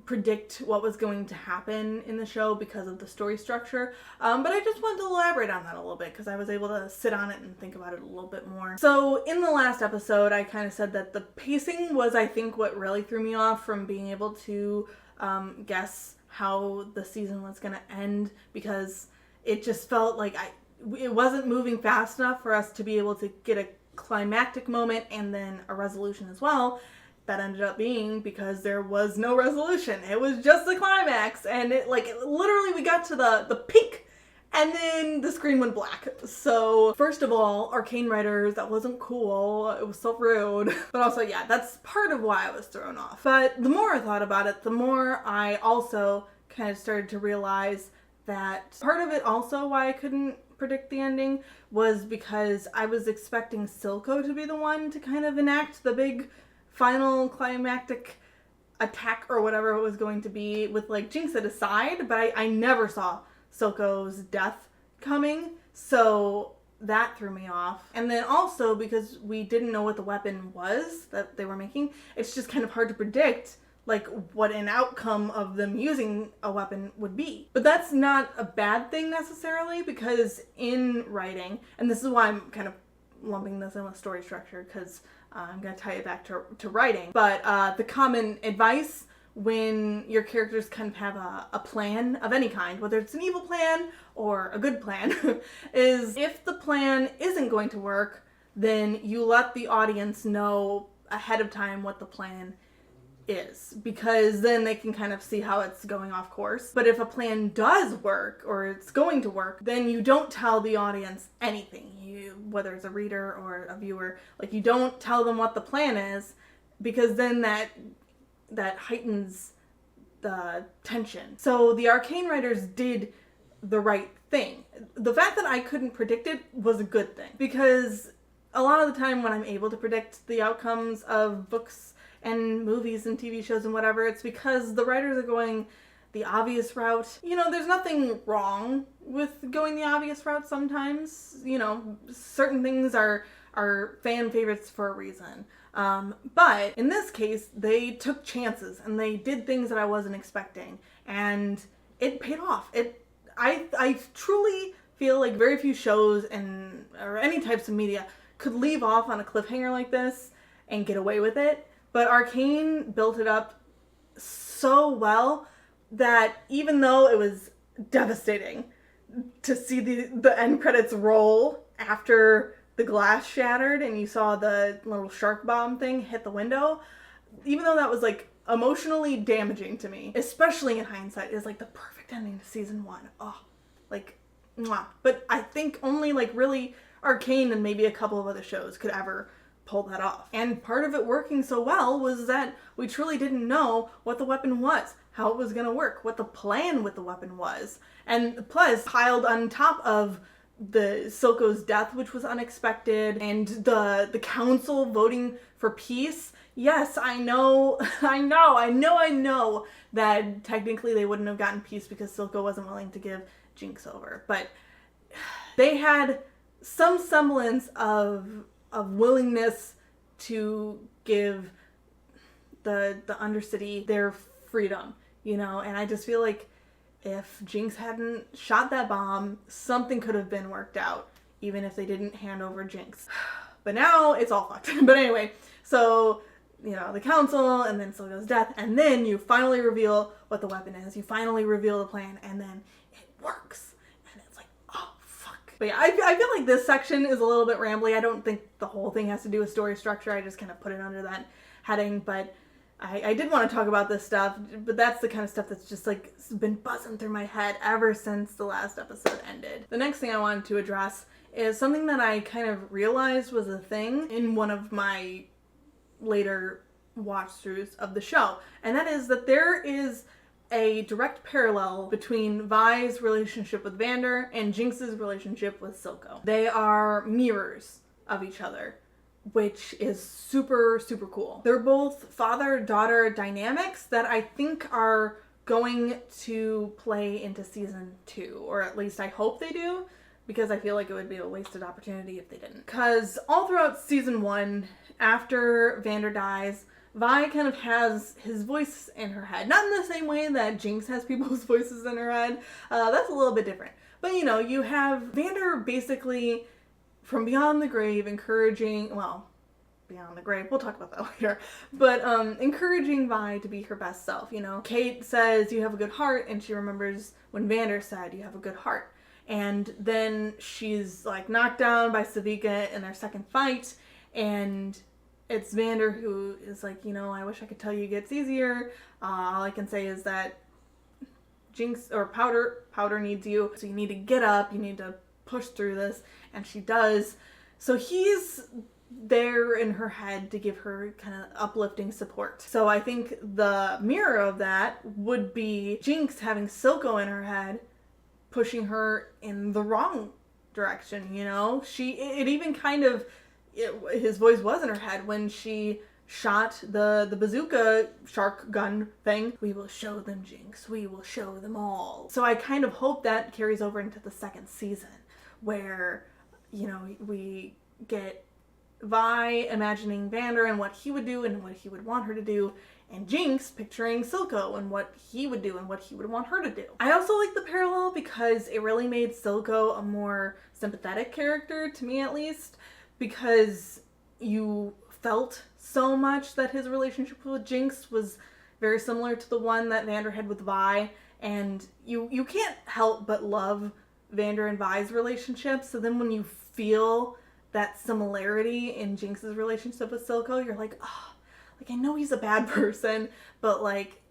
predict what was going to happen in the show because of the story structure, but I just wanted to elaborate on that a little bit because I was able to sit on it and think about it a little bit more. So in the last episode I kind of said that the pacing was, I think, what really threw me off from being able to guess how the season was going to end, because it just felt like it wasn't moving fast enough for us to be able to get a climactic moment and then a resolution as well. That ended up being because there was no resolution. It was just the climax, and it like literally we got to the peak and then the screen went black. So first of all, Arcane writers, that wasn't cool. It was so rude. But also, yeah, that's part of why I was thrown off. But the more I thought about it, the more I also kind of started to realize that part of it also why I couldn't predict the ending was because I was expecting Silco to be the one to kind of enact the big final climactic attack or whatever it was going to be with like Jinx at his side, but I never saw Silco's death coming, so that threw me off. And then also because we didn't know what the weapon was that they were making, it's just kind of hard to predict like what an outcome of them using a weapon would be. But that's not a bad thing necessarily, because in writing, and this is why I'm kind of lumping this in with story structure, because I'm going to tie it back to writing. But the common advice when your characters kind of have a plan of any kind, whether it's an evil plan or a good plan, is if the plan isn't going to work, then you let the audience know ahead of time what the plan is, because then they can kind of see how it's going off course. But if a plan does work or it's going to work, then you don't tell the audience anything. Whether it's a reader or a viewer, like you don't tell them what the plan is, because then that heightens the tension. So the Arcane writers did the right thing. The fact that I couldn't predict it was a good thing, because a lot of the time when I'm able to predict the outcomes of books and movies and TV shows and whatever, it's because the writers are going the obvious route. You know, there's nothing wrong with going the obvious route sometimes. You know, certain things are fan favorites for a reason. But in this case, they took chances and they did things that I wasn't expecting, and it paid off. I truly feel like very few shows or any types of media could leave off on a cliffhanger like this and get away with it. But Arcane built it up so well that even though it was devastating to see the end credits roll after the glass shattered and you saw the little shark bomb thing hit the window, even though that was like emotionally damaging to me, especially in hindsight, is like the perfect ending to season 1. Oh, like, mwah. But I think only like really Arcane and maybe a couple of other shows could ever pull that off. And part of it working so well was that we truly didn't know what the weapon was, how it was going to work, what the plan with the weapon was. And plus, piled on top of the Silco's death, which was unexpected, and the council voting for peace. Yes, I know that technically they wouldn't have gotten peace because Silco wasn't willing to give Jinx over. But they had some semblance of willingness to give the Undercity their freedom, you know? And I just feel like if Jinx hadn't shot that bomb, something could have been worked out, even if they didn't hand over Jinx. But now it's all fucked. But anyway, so, you know, the council, and then Silco's death, and then you finally reveal what the weapon is. You finally reveal the plan, and then it works. And it's like, oh, fuck. But yeah, I feel like this section is a little bit rambly. I don't think the whole thing has to do with story structure. I just kind of put it under that heading, but I did want to talk about this stuff, but that's the kind of stuff that's just like been buzzing through my head ever since the last episode ended. The next thing I wanted to address is something that I kind of realized was a thing in one of my later watch-throughs of the show, and that is that there is a direct parallel between Vi's relationship with Vander and Jinx's relationship with Silco. They are mirrors of each other, which is super, super cool. They're both father-daughter dynamics that I think are going to play into season 2, or at least I hope they do, because I feel like it would be a wasted opportunity if they didn't. Because all throughout season 1, after Vander dies, Vi kind of has his voice in her head. Not in the same way that Jinx has people's voices in her head. That's a little bit different. But you know, you have Vander basically from beyond the grave encouraging, well, beyond the grave, we'll talk about that later, but encouraging Vi to be her best self, you know. Kate says, you have a good heart, and she remembers when Vander said, you have a good heart. And then she's like knocked down by Savika in their second fight, and it's Vander who is like, you know, I wish I could tell you it gets easier. All I can say is that Jinx, or Powder needs you, so you need to get up, you need to push through this, and she does. So he's there in her head to give her kind of uplifting support. So I think the mirror of that would be Jinx having Silco in her head, pushing her in the wrong direction, you know? It even kind of, his voice was in her head when she shot the bazooka shark gun thing. We will show them, Jinx. We will show them all. So I kind of hope that carries over into the second season, where, you know, we get Vi imagining Vander and what he would do and what he would want her to do, and Jinx picturing Silco and what he would do and what he would want her to do. I also like the parallel because it really made Silco a more sympathetic character, to me at least, because you felt so much that his relationship with Jinx was very similar to the one that Vander had with Vi, and you can't help but love Vander and Vi's relationship. So then when you feel that similarity in Jinx's relationship with Silco, you're like, oh, like I know he's a bad person, but like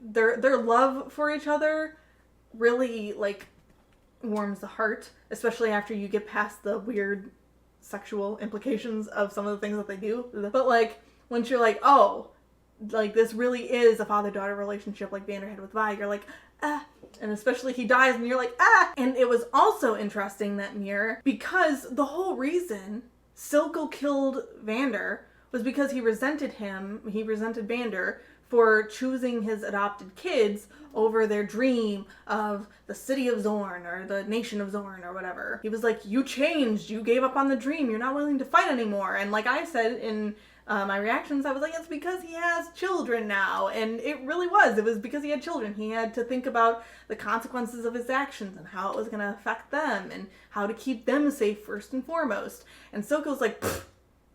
their love for each other really like warms the heart, especially after you get past the weird sexual implications of some of the things that they do. But like once you're like, oh, like this really is a father-daughter relationship like Vander had with Vi, you're like, ah. And especially he dies and you're like, ah. And it was also interesting, that mirror, because the whole reason Silco killed Vander was because he resented Vander for choosing his adopted kids over their dream of the city of Zorn or the nation of Zorn or whatever. He was like, you changed, you gave up on the dream, you're not willing to fight anymore. And like I said in my reactions, I was like, it's because he has children now. And it really was. It was because he had children. He had to think about the consequences of his actions and how it was going to affect them and how to keep them safe first and foremost. And Silco's like,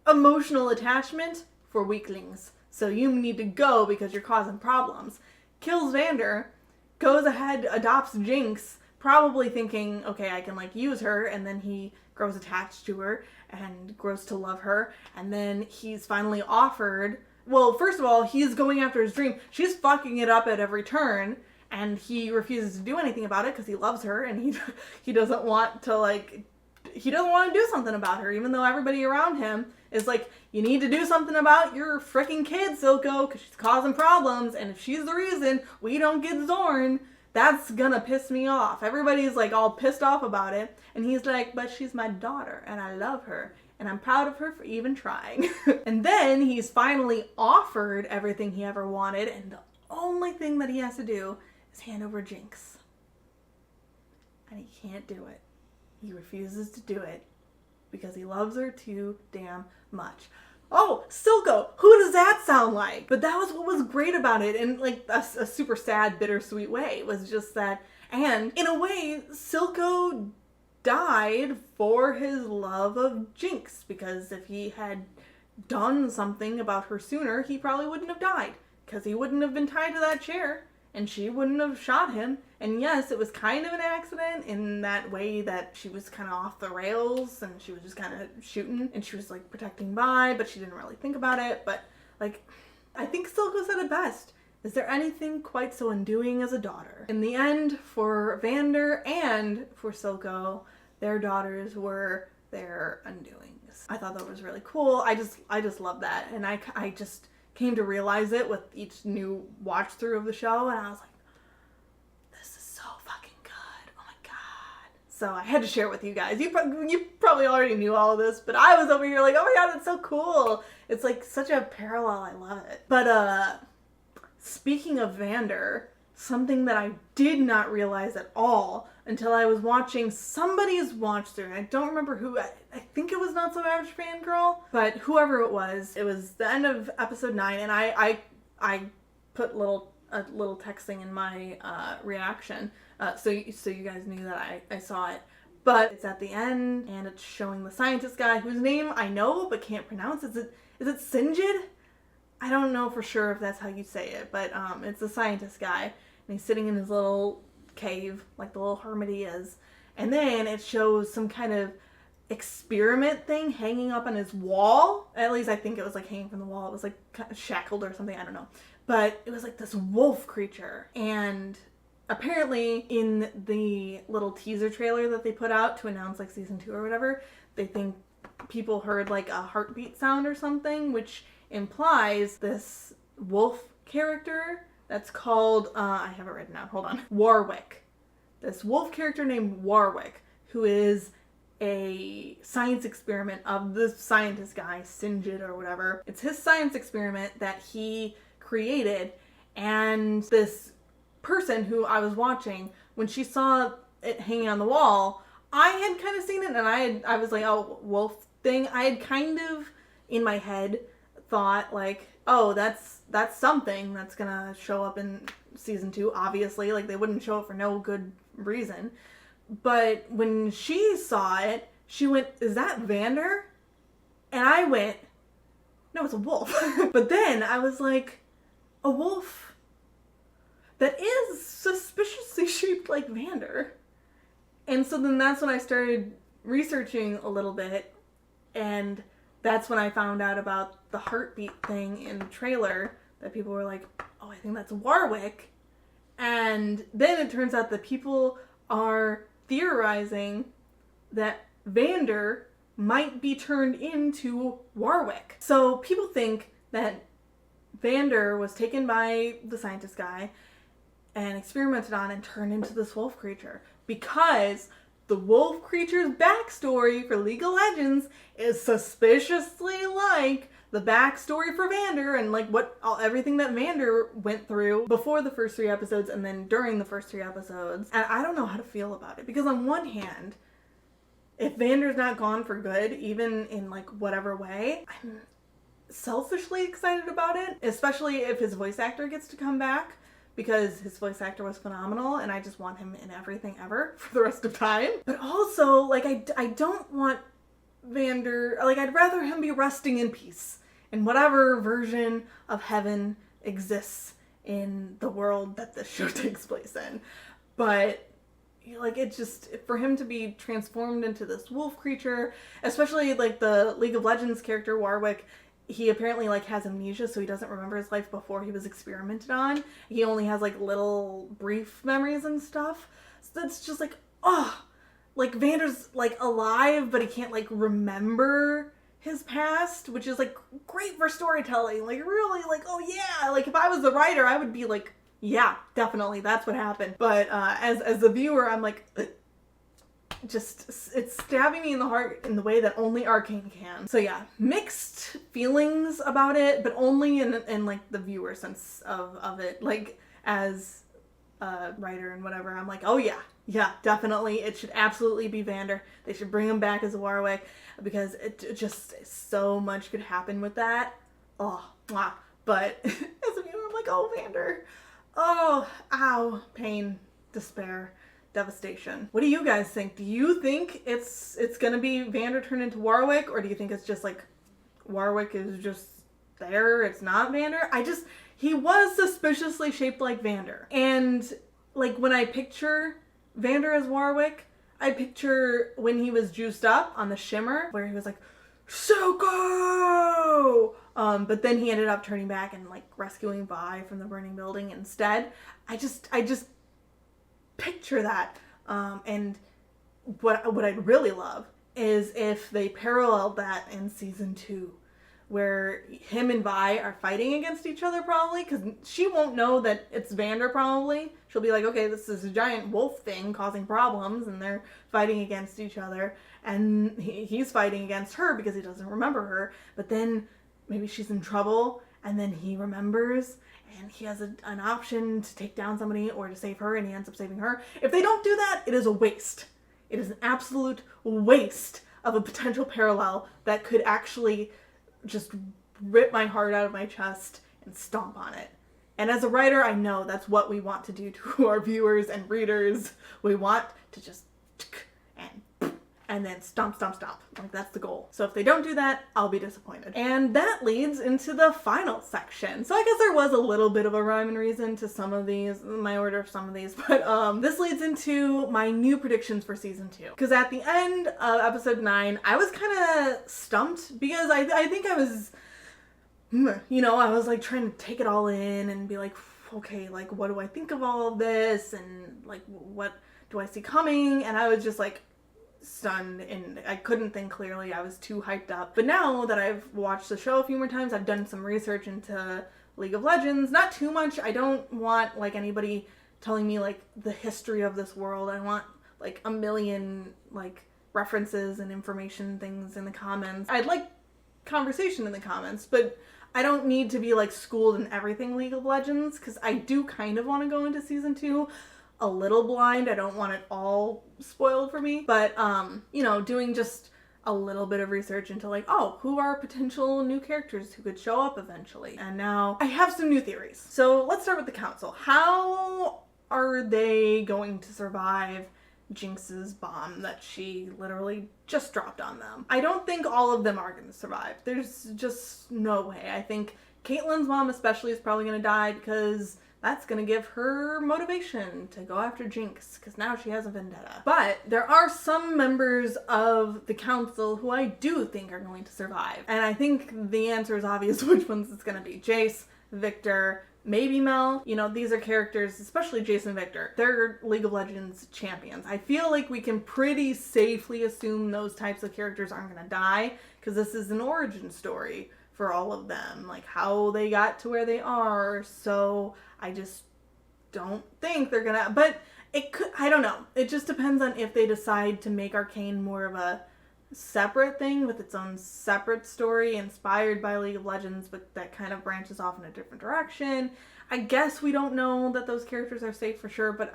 emotional attachment for weaklings. So you need to go because you're causing problems. Kills Vander, goes ahead, adopts Jinx, probably thinking, okay, I can like use her, and then he grows attached to her and grows to love her, and then he's finally offered, well, first of all, he's going after his dream. She's fucking it up at every turn, and he refuses to do anything about it because he loves her, and he doesn't want to like he doesn't want to do something about her, even though everybody around him is like, you need to do something about your freaking kid, Silco, because she's causing problems, and if she's the reason we don't get Zorn, that's gonna piss me off. Everybody's like all pissed off about it, and he's like, but she's my daughter, and I love her, and I'm proud of her for even trying. And then he's finally offered everything he ever wanted, and the only thing that he has to do is hand over Jinx. And he can't do it. He refuses to do it because he loves her too damn much. Oh, Silco, who does that sound like? But that was what was great about it in like a super sad, bittersweet way. It was just that, and in a way, Silco died for his love of Jinx, because if he had done something about her sooner, he probably wouldn't have died, because he wouldn't have been tied to that chair, and she wouldn't have shot him. And yes, it was kind of an accident in that way that she was kind of off the rails, and she was just kind of shooting, and she was like protecting Vi, but she didn't really think about it. But like, I think Silco said it best. Is there anything quite so undoing as a daughter? In the end, for Vander and for Silco, their daughters were their undoings. I thought that was really cool. I just love that. And I just came to realize it with each new watch through of the show, and I was like, this is so fucking good. Oh my god. So I had to share it with you guys. You probably already knew all of this, but I was over here like, oh my god, that's so cool. It's like such a parallel. I love it. But speaking of Vander, something that I did not realize at all until I was watching somebody's watch through, and I don't remember who. I think it was Not So Average Fangirl, but whoever it was the end of episode 9, and I put a little texting in my reaction, so you guys knew that I saw it. But it's at the end, and it's showing the scientist guy whose name I know but can't pronounce. Is it Sinjid? I don't know for sure if that's how you say it, but it's the scientist guy, and he's sitting in his little cave, like the little hermit he is. And then it shows some kind of experiment thing hanging up on his wall. At least I think it was like hanging from the wall. It was like kind of shackled or something, I don't know. But it was like this wolf creature. And apparently in the little teaser trailer that they put out to announce like season 2 or whatever, they think people heard like a heartbeat sound or something, which implies this wolf character that's called, I have it written down, hold on, Warwick. This wolf character named Warwick, who is a science experiment of the scientist guy, Sinjid or whatever. It's his science experiment that he created, and this person who I was watching, when she saw it hanging on the wall, I had kind of seen it, and I was like, oh, wolf thing. I had kind of, in my head, thought like, oh, that's something that's gonna show up in season 2, obviously. Like, they wouldn't show it for no good reason. But when she saw it, she went, is that Vander? And I went, no, it's a wolf. But then I was like, a wolf that is suspiciously shaped like Vander. And so then that's when I started researching a little bit, and that's when I found out about the heartbeat thing in the trailer, that people were like, oh, I think that's Warwick. And then it turns out that people are theorizing that Vander might be turned into Warwick. So people think that Vander was taken by the scientist guy and experimented on and turned into this wolf creature, because the wolf creature's backstory for League of Legends is suspiciously like the backstory for Vander, and like everything that Vander went through before the first 3 episodes and then during the first 3 episodes. And I don't know how to feel about it, because on one hand, if Vander's not gone for good, even in like whatever way, I'm selfishly excited about it, especially if his voice actor gets to come back, because his voice actor was phenomenal, and I just want him in everything ever for the rest of time. But also, like, I don't want Vander, like, I'd rather him be resting in peace in whatever version of heaven exists in the world that this show takes place in. But, like, it just, for him to be transformed into this wolf creature, especially, like, the League of Legends character Warwick, he apparently, like, has amnesia, so he doesn't remember his life before he was experimented on. He only has, like, little brief memories and stuff. So that's just, like, oh, like Vander's like alive, but he can't like remember his past, which is like great for storytelling. Like really like, oh yeah, like if I was the writer, I would be like, yeah, definitely that's what happened. But as the viewer, I'm like, just, it's stabbing me in the heart in the way that only Arcane can. So yeah, mixed feelings about it, but only in like the viewer sense of it. Like as a writer and whatever, I'm like, oh yeah, definitely. It should absolutely be Vander. They should bring him back as a Warwick because it just, so much could happen with that. Oh, mwah. But as a viewer, I'm like, oh, Vander. Oh, ow, pain, despair, devastation. What do you guys think? Do you think it's gonna be Vander turned into Warwick, or do you think it's just like Warwick is just there, it's not Vander? He was suspiciously shaped like Vander. And like when I picture Vander as Warwick, I picture when he was juiced up on the Shimmer, where he was like, Silco! But then he ended up turning back and like rescuing Vi from the burning building instead. I just picture that. And what I'd really love is if they paralleled that in season 2, where him and Vi are fighting against each other probably, because she won't know that it's Vander probably. She'll be like, okay, this is a giant wolf thing causing problems, and they're fighting against each other, and he's fighting against her because he doesn't remember her, but then maybe she's in trouble, and then he remembers, and he has an option to take down somebody or to save her, and he ends up saving her. If they don't do that, it is a waste. It is an absolute waste of a potential parallel that could actually just rip my heart out of my chest and stomp on it. And as a writer, I know that's what we want to do to our viewers and readers. We want to just and then stomp. Like that's the goal. So if they don't do that, I'll be disappointed. And that leads into the final section. So I guess there was a little bit of a rhyme and reason to some of these, my order of some of these, but this leads into my new predictions for season 2. Because at the end of episode 9, I was kind of stumped because I think I was, I was like trying to take it all in and be like, okay, like what do I think of all of this? And like, what do I see coming? And I was just like, stunned and I couldn't think clearly. I was too hyped up. But now that I've watched the show a few more times, I've done some research into League of Legends. Not too much. I don't want like anybody telling me like the history of this world. I want like a million like references and information things in the comments. I'd like conversation in the comments, but I don't need to be like schooled in everything League of Legends, because I do kind of want to go into season 2 a little blind. I don't want it all spoiled for me, but doing just a little bit of research into like, oh, who are potential new characters who could show up eventually. And now I have some new theories. So let's start with the council. How are they going to survive Jinx's bomb that she literally just dropped on them? I don't think all of them are going to survive. There's just no way. I think Caitlyn's mom especially is probably going to die, because that's going to give her motivation to go after Jinx, because now she has a vendetta. But there are some members of the council who I do think are going to survive. And I think the answer is obvious which ones it's going to be. Jace, Victor, maybe Mel. These are characters, especially Jace and Victor. They're League of Legends champions. I feel like we can pretty safely assume those types of characters aren't going to die, because this is an origin story for all of them, like how they got to where they are. So I just don't think they're gonna, but it could, I don't know. It just depends on if they decide to make Arcane more of a separate thing with its own separate story inspired by League of Legends, but that kind of branches off in a different direction. I guess we don't know that those characters are safe for sure, but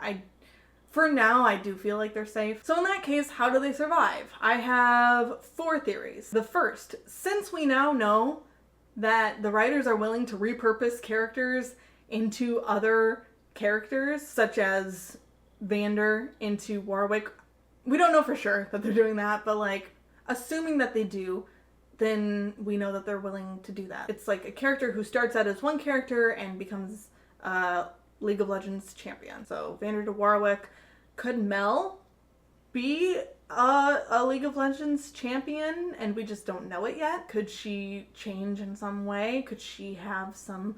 for now, I do feel like they're safe. So in that case, how do they survive? I have 4 theories. The first, since we now know that the writers are willing to repurpose characters into other characters, such as Vander into Warwick. We don't know for sure that they're doing that, but like, assuming that they do, then we know that they're willing to do that. It's like a character who starts out as one character and becomes a League of Legends champion. So Vander to Warwick. Could Mel be a League of Legends champion and we just don't know it yet? Could she change in some way? Could she have some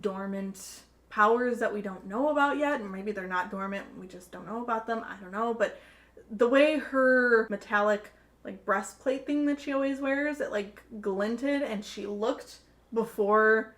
dormant powers that we don't know about yet? And maybe they're not dormant, we just don't know about them. I don't know, but the way her metallic like breastplate thing that she always wears, it like glinted, and she looked before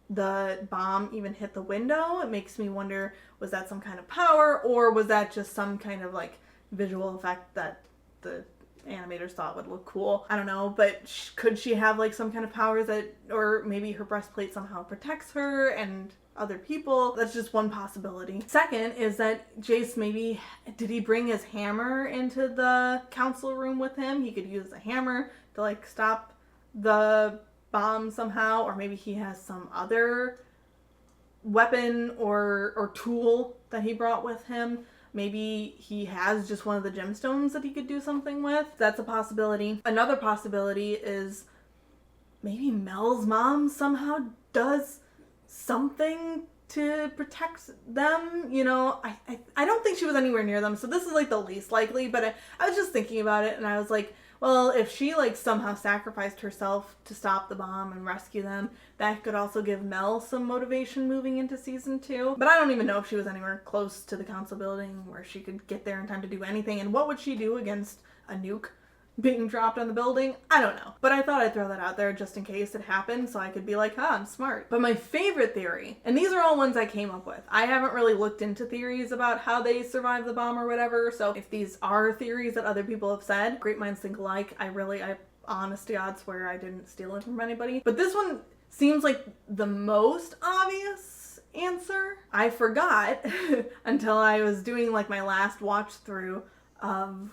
the bomb even hit the window. It makes me wonder, was that some kind of power, or was that just some kind of like visual effect that the animators thought would look cool? I don't know, but could she have like some kind of powers that, or maybe her breastplate somehow protects her and other people? That's just one possibility. Second is that Jace, maybe, did he bring his hammer into the council room with him? He could use the hammer to like stop the bomb somehow, or maybe he has some other weapon or tool that he brought with him. Maybe he has just one of the gemstones that he could do something with. That's a possibility. Another possibility is maybe Mel's mom somehow does something to protect them. You know, I don't think she was anywhere near them, so this is like the least likely, but I was just thinking about it, and I was like, well, if she like somehow sacrificed herself to stop the bomb and rescue them, that could also give Mel some motivation moving into season 2. But I don't even know if she was anywhere close to the council building where she could get there in time to do anything. And what would she do against a nuke being dropped on the building? I don't know. But I thought I'd throw that out there just in case it happened, so I could be like, I'm smart. But my favorite theory, and these are all ones I came up with. I haven't really looked into theories about how they survived the bomb or whatever, so if these are theories that other people have said, great minds think alike. I honest to God swear I didn't steal it from anybody. But this one seems like the most obvious answer. I forgot until I was doing like my last watch through of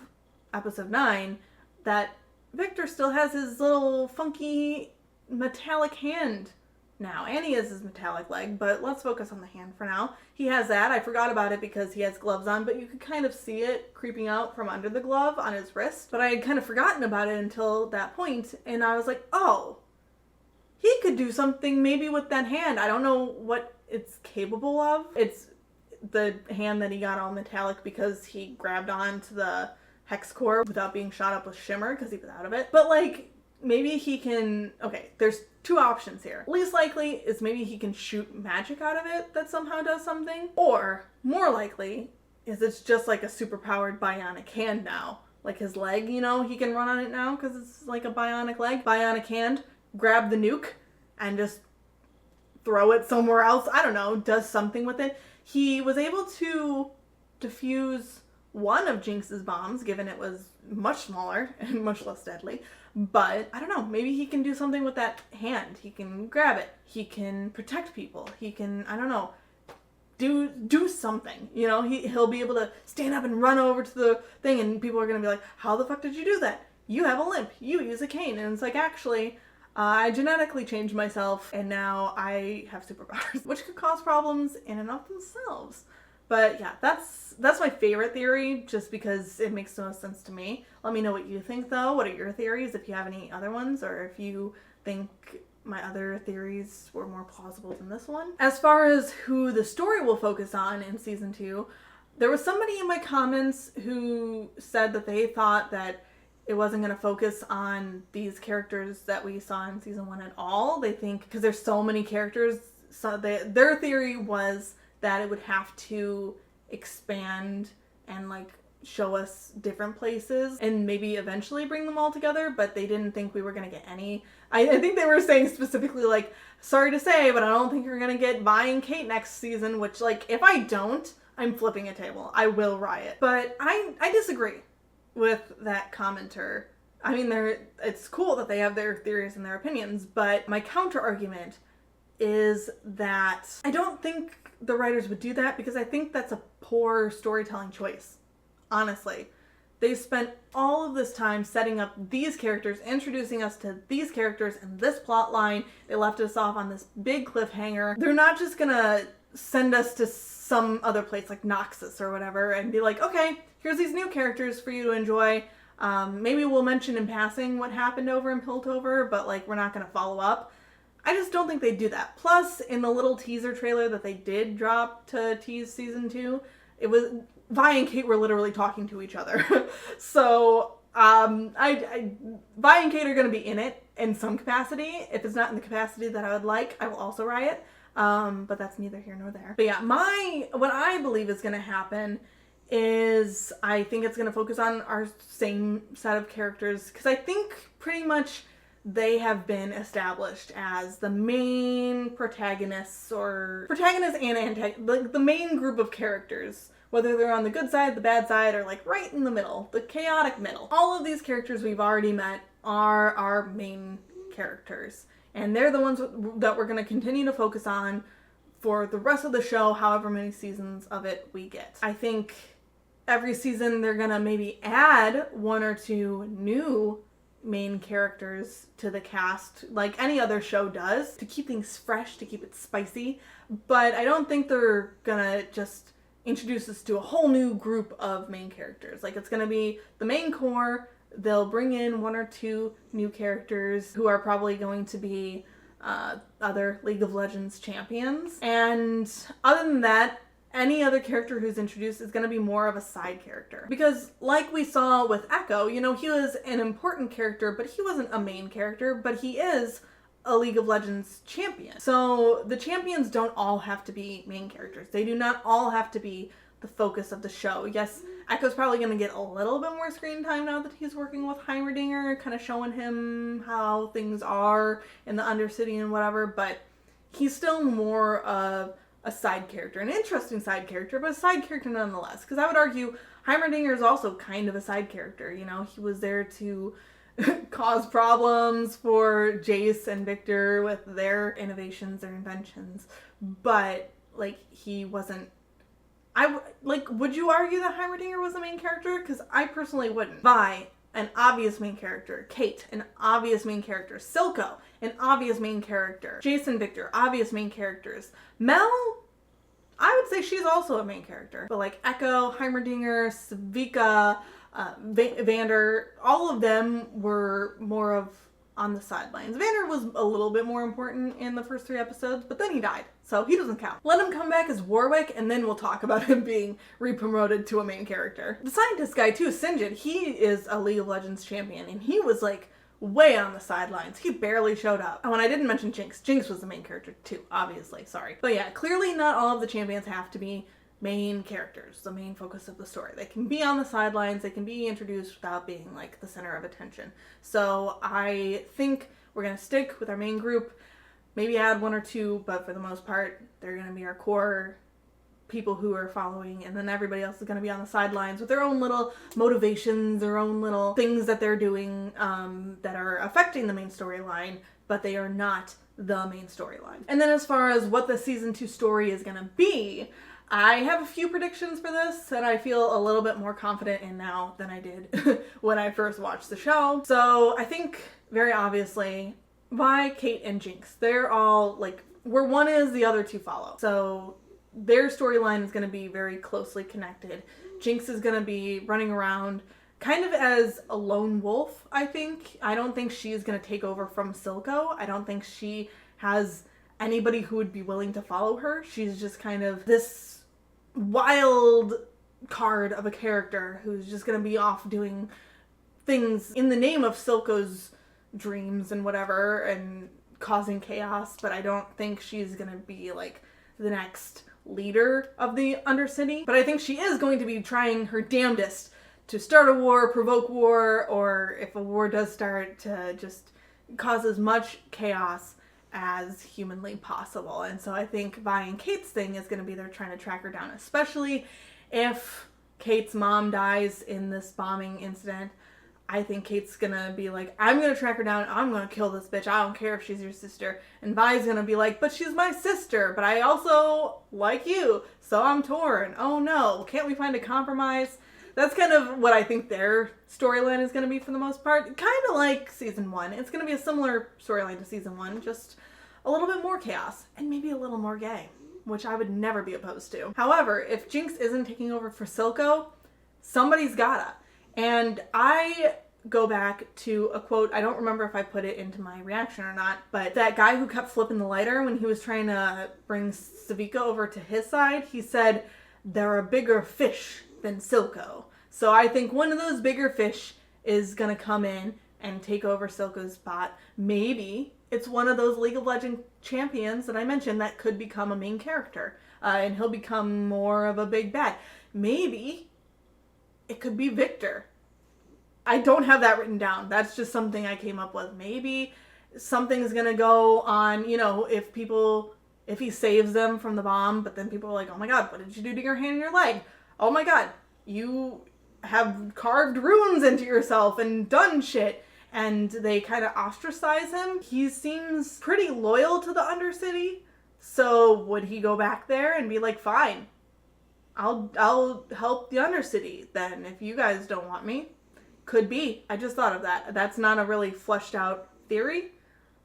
episode 9 that Victor still has his little funky metallic hand now, and he has his metallic leg, but let's focus on the hand for now. He has that. I forgot about it because he has gloves on, but you could kind of see it creeping out from under the glove on his wrist. But I had kind of forgotten about it until that point, and I was like, oh, he could do something maybe with that hand. I don't know what it's capable of. It's the hand that he got all metallic because he grabbed onto the hex core without being shot up with shimmer because he was out of it. But like, maybe he can, okay, there's two options here. Least likely is maybe he can shoot magic out of it that somehow does something. Or more likely is it's just like a super powered bionic hand now. Like his leg, you know, he can run on it now because it's like a bionic leg. Bionic hand, grab the nuke and just throw it somewhere else. I don't know, does something with it. He was able to defuse one of Jinx's bombs, given it was much smaller and much less deadly. But I don't know, maybe he can do something with that hand. He can grab it. He can protect people. He can, I don't know, do something. You know, he'll be able to stand up and run over to the thing, and people are going to be like, how the fuck did you do that? You have a limp. You use a cane. And it's like, actually, I genetically changed myself, and now I have superpowers, which could cause problems in and of themselves. But yeah, that's my favorite theory, just because it makes the most sense to me. Let me know what you think, though. What are your theories, if you have any other ones, or if you think my other theories were more plausible than this one. As far as who the story will focus on in season 2, there was somebody in my comments who said that they thought that it wasn't going to focus on these characters that we saw in season 1 at all. They think, because there's so many characters, so their theory was that it would have to expand and like show us different places and maybe eventually bring them all together, but they didn't think we were going to get any. I think they were saying specifically like, sorry to say, but I don't think you're going to get Vi and Kate next season, which like, if I don't, I'm flipping a table. I will riot. But I disagree with that commenter. I mean, it's cool that they have their theories and their opinions, but my counter argument is that I don't think the writers would do that, because I think that's a poor storytelling choice. Honestly, they spent all of this time setting up these characters, introducing us to these characters and this plot line. They left us off on this big cliffhanger. They're not just gonna send us to some other place like Noxus or whatever and be like, okay, here's these new characters for you to enjoy. Maybe we'll mention in passing what happened over in Piltover, but like, we're not gonna follow up. I just don't think they'd do that. Plus, in the little teaser trailer that they did drop to tease season 2, it was Vi and Kate were literally talking to each other. So, Vi and Kate are going to be in it in some capacity. If it's not in the capacity that I would like, I will also riot. But that's neither here nor there. But yeah, what I believe is going to happen is I think it's going to focus on our same set of characters, because I think pretty much they have been established as the main protagonists, or protagonists and antagonists, the main group of characters, whether they're on the good side, the bad side, or like right in the middle, the chaotic middle. All of these characters we've already met are our main characters, and they're the ones that we're going to continue to focus on for the rest of the show, however many seasons of it we get. I think every season they're going to maybe add one or two new main characters to the cast, like any other show does, to keep things fresh, to keep it spicy. But I don't think they're gonna just introduce us to a whole new group of main characters. Like, it's gonna be the main core. They'll bring in one or two new characters who are probably going to be other League of Legends champions. And other than that, any other character who's introduced is going to be more of a side character. Because like we saw with Echo, you know, he was an important character, but he wasn't a main character, but he is a League of Legends champion. So the champions don't all have to be main characters. They do not all have to be the focus of the show. Yes, Echo's probably going to get a little bit more screen time now that he's working with Heimerdinger, kind of showing him how things are in the Undercity and whatever, but he's still more of a side character, an interesting side character, but a side character nonetheless. Because I would argue Heimerdinger is also kind of a side character. You know, he was there to cause problems for Jace and Victor with their innovations, their inventions, but like he wasn't. Would you argue that Heimerdinger was the main character? Because I personally wouldn't. Vi, an obvious main character. Kate, an obvious main character. Silco, an obvious main character. Jason, Victor, obvious main characters. Mel, I would say she's also a main character. But like Echo, Heimerdinger, Savika, Vander, all of them were more of on the sidelines. Vander was a little bit more important in the first 3 episodes, but then he died, so he doesn't count. Let him come back as Warwick, and then we'll talk about him being re-promoted to a main character. The scientist guy too, Sinjin, he is a League of Legends champion, and he was like way on the sidelines. He barely showed up. And when I didn't mention Jinx, Jinx was the main character too, obviously, sorry. But yeah, clearly not all of the champions have to be main characters, the main focus of the story. They can be on the sidelines, they can be introduced without being like the center of attention. So I think we're going to stick with our main group, maybe add 1 or 2, but for the most part, they're going to be our core people who are following, and then everybody else is going to be on the sidelines with their own little motivations, their own little things that they're doing that are affecting the main storyline, but they are not the main storyline. And then as far as what the season 2 story is going to be, I have a few predictions for this that I feel a little bit more confident in now than I did when I first watched the show. So I think, very obviously, Vi, Kate, and Jinx, they're all like, where one is, the other 2 follow. So their storyline is going to be very closely connected. Jinx is going to be running around kind of as a lone wolf, I think. I don't think she's going to take over from Silco. I don't think she has anybody who would be willing to follow her. She's just kind of this wild card of a character who's just going to be off doing things in the name of Silco's dreams and whatever and causing chaos, but I don't think she's going to be like the next leader of the Undercity. But I think she is going to be trying her damnedest to start a war, provoke war, or if a war does start, to just cause as much chaos as humanly possible. And so I think Vi and Kate's thing is going to be they're trying to track her down, especially if Kate's mom dies in this bombing incident. I think Kate's going to be like, I'm going to track her down, I'm going to kill this bitch, I don't care if she's your sister. And Vi's going to be like, but she's my sister, but I also like you, so I'm torn. Oh no, can't we find a compromise? That's kind of what I think their storyline is going to be for the most part. Kind of like season 1. It's going to be a similar storyline to season 1, just a little bit more chaos and maybe a little more gay, which I would never be opposed to. However, if Jinx isn't taking over for Silco, somebody's gotta. And I go back to a quote, I don't remember if I put it into my reaction or not, but that guy who kept flipping the lighter when he was trying to bring Savika over to his side, he said, "There are bigger fish than Silco." So I think one of those bigger fish is going to come in and take over Silco's spot. Maybe it's one of those League of Legends champions that I mentioned that could become a main character. And he'll become more of a big bad. Maybe it could be Victor. I don't have that written down. That's just something I came up with. Maybe something's gonna go on, if he saves them from the bomb, but then people are like, oh my god, what did you do to your hand and your leg? Oh my god, you have carved runes into yourself and done shit. And they kind of ostracize him. He seems pretty loyal to the Undercity. So would he go back there and be like, fine, I'll help the Undercity then if you guys don't want me? Could be. I just thought of that. That's not a really fleshed out theory.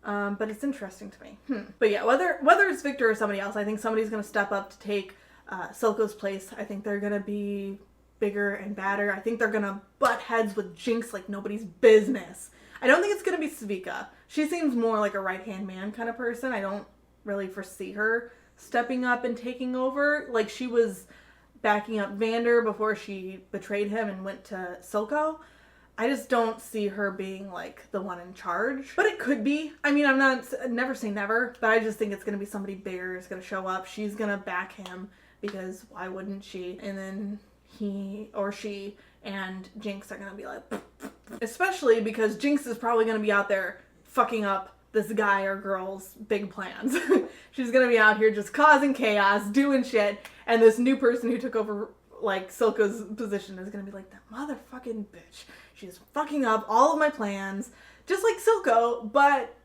But it's interesting to me. But yeah, whether it's Victor or somebody else, I think somebody's going to step up to take Silco's place. I think they're going to be bigger and badder. I think they're going to butt heads with Jinx like nobody's business. I don't think it's going to be Svika. She seems more like a right-hand man kind of person. I don't really foresee her stepping up and taking over. Like, she was backing up Vander before she betrayed him and went to Silco. I just don't see her being like the one in charge. But it could be. I mean, never say never, but I just think it's going to be somebody bigger is going to show up. She's going to back him because why wouldn't she? And then he or she and Jinx are going to be like, especially because Jinx is probably going to be out there fucking up this guy or girl's big plans. She's going to be out here just causing chaos, doing shit, and this new person who took over like Silco's position is going to be like, that motherfucking bitch. She's fucking up all of my plans, just like Silco, but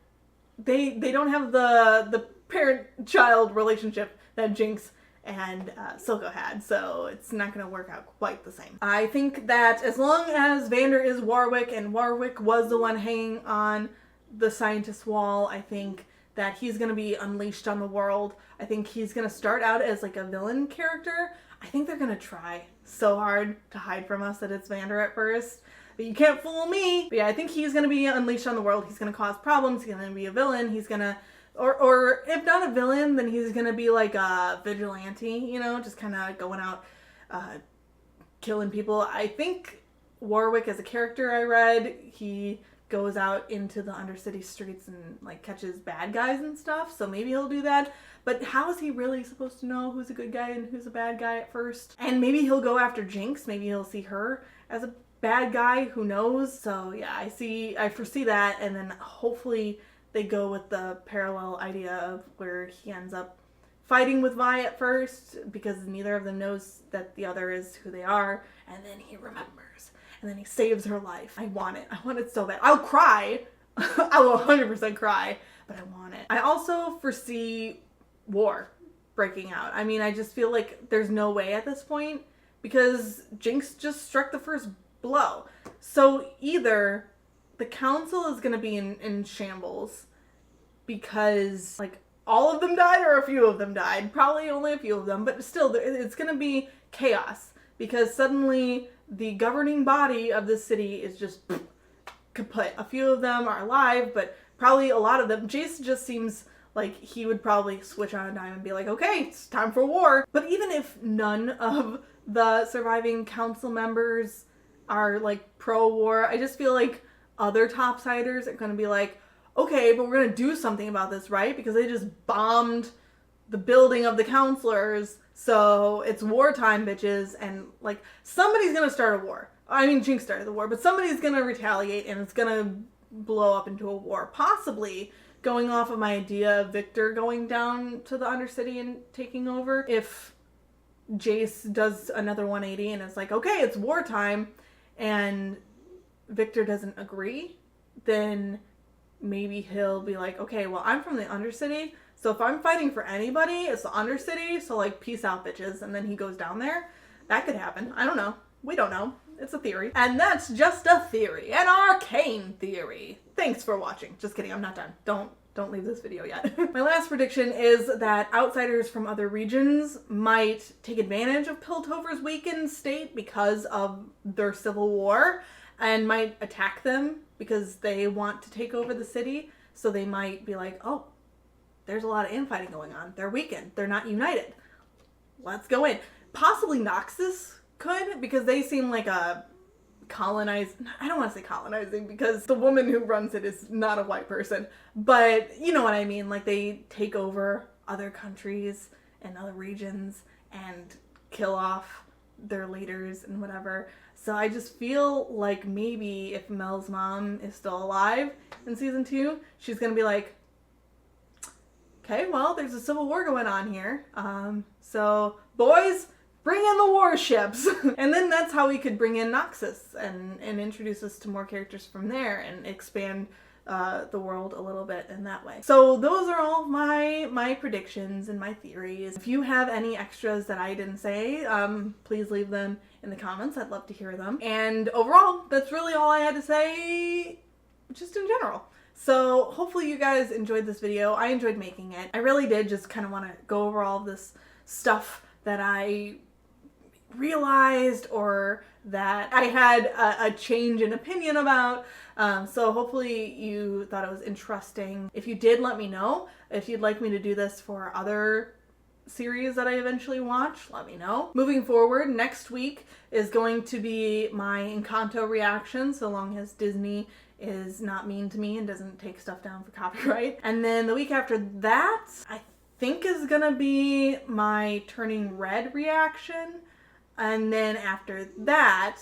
they don't have the parent-child relationship that Jinx and Silco had, so it's not going to work out quite the same. I think that as long as Vander is Warwick, and Warwick was the one hanging on the scientist's wall, I think that he's going to be unleashed on the world. I think he's going to start out as like a villain character. I think they're going to try so hard to hide from us that it's Vander at first. But you can't fool me. But yeah, I think he's going to be unleashed on the world. He's going to cause problems. He's going to be a villain. He's going to, or if not a villain, then he's going to be like a vigilante, just kind of going out, killing people. I think Warwick as a character I read, he goes out into the Undercity streets and like catches bad guys and stuff. So maybe he'll do that. But how is he really supposed to know who's a good guy and who's a bad guy at first? And maybe he'll go after Jinx. Maybe he'll see her as a bad guy. Who knows? So yeah, I foresee that. And then hopefully they go with the parallel idea of where he ends up fighting with Vi at first because neither of them knows that the other is who they are. And then he remembers. And then he saves her life. I want it. I want it so bad. I'll cry. I will 100% cry. But I want it. I also foresee war breaking out. I mean, I just feel like there's no way at this point because Jinx just struck the first blow. So either the council is going to be in shambles because like all of them died or a few of them died. Probably only a few of them, but still it's going to be chaos because suddenly the governing body of the city is just kaput. A few of them are alive, but probably a lot of them. Jace just seems like he would probably switch on a dime and be like, okay, it's time for war. But even if none of the surviving council members are like pro-war, I just feel like other topsiders are going to be like, okay, but we're going to do something about this, right? Because they just bombed the building of the counselors. So it's wartime, bitches. And like somebody's going to start a war. I mean, Jinx started the war, but somebody's going to retaliate and it's going to blow up into a war. Possibly going off of my idea of Victor going down to the Undercity and taking over. If Jace does another 180 and it's like, okay, it's wartime, and Victor doesn't agree, then maybe he'll be like, okay, well, I'm from the Undercity, so if I'm fighting for anybody, it's the Undercity, so like, peace out, bitches. And then he goes down there. That could happen. I don't know. We don't know. It's a theory. And that's just a theory. An arcane theory. Thanks for watching. Just kidding, I'm not done. Don't leave this video yet. My last prediction is that outsiders from other regions might take advantage of Piltover's weakened state because of their civil war and might attack them because they want to take over the city. So they might be like, oh, there's a lot of infighting going on. They're weakened. They're not united. Let's go in. Possibly Noxus could, because they seem like a colonized, I don't want to say colonizing because the woman who runs it is not a white person, but you know what I mean, like they take over other countries and other regions and kill off their leaders and whatever. So I just feel like maybe if Mel's mom is still alive in season 2, she's gonna be like, okay, well, there's a civil war going on here. So boys, bring in the warships. And then that's how we could bring in Noxus and introduce us to more characters from there and expand the world a little bit in that way. So those are all my predictions and my theories. If you have any extras that I didn't say, please leave them in the comments. I'd love to hear them. And overall, that's really all I had to say, just in general. So hopefully you guys enjoyed this video. I enjoyed making it. I really did just kind of want to go over all of this stuff that I realized or that I had a change in opinion about. So hopefully you thought it was interesting. If you did, let me know. If you'd like me to do this for other series that I eventually watch, let me know. Moving forward, next week is going to be my Encanto reaction, so long as Disney is not mean to me and doesn't take stuff down for copyright. And then the week after that, I think is gonna be my Turning Red reaction. And then after that,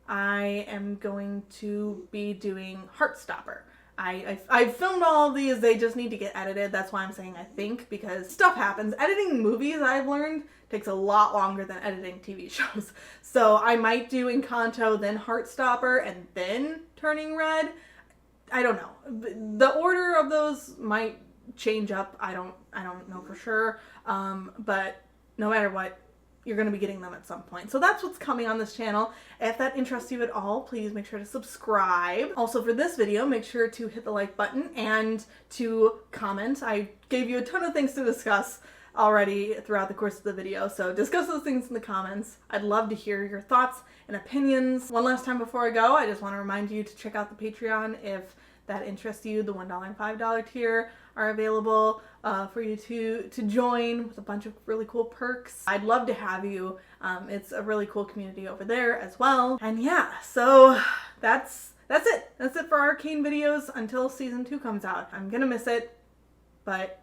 I am going to be doing Heartstopper. I've filmed all of these, they just need to get edited. That's why I'm saying I think, because stuff happens. Editing movies, I've learned, takes a lot longer than editing TV shows. So I might do Encanto, then Heartstopper, and then Turning Red. I don't know. The order of those might change up. I don't know for sure. But no matter what, you're going to be getting them at some point. So that's what's coming on this channel. If that interests you at all, please make sure to subscribe. Also for this video, make sure to hit the like button and to comment. I gave you a ton of things to discuss already throughout the course of the video, so discuss those things in the comments. I'd love to hear your thoughts and opinions. One last time before I go, I just want to remind you to check out the Patreon if that interests you. The $1 and $5 tier are available for you to join with a bunch of really cool perks. I'd love to have you. It's a really cool community over there as well. And yeah, so that's it. That's it for Arcane videos until season 2 comes out. I'm gonna miss it, but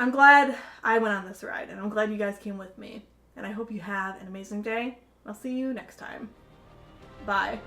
I'm glad I went on this ride, and I'm glad you guys came with me. And I hope you have an amazing day. I'll see you next time. Bye.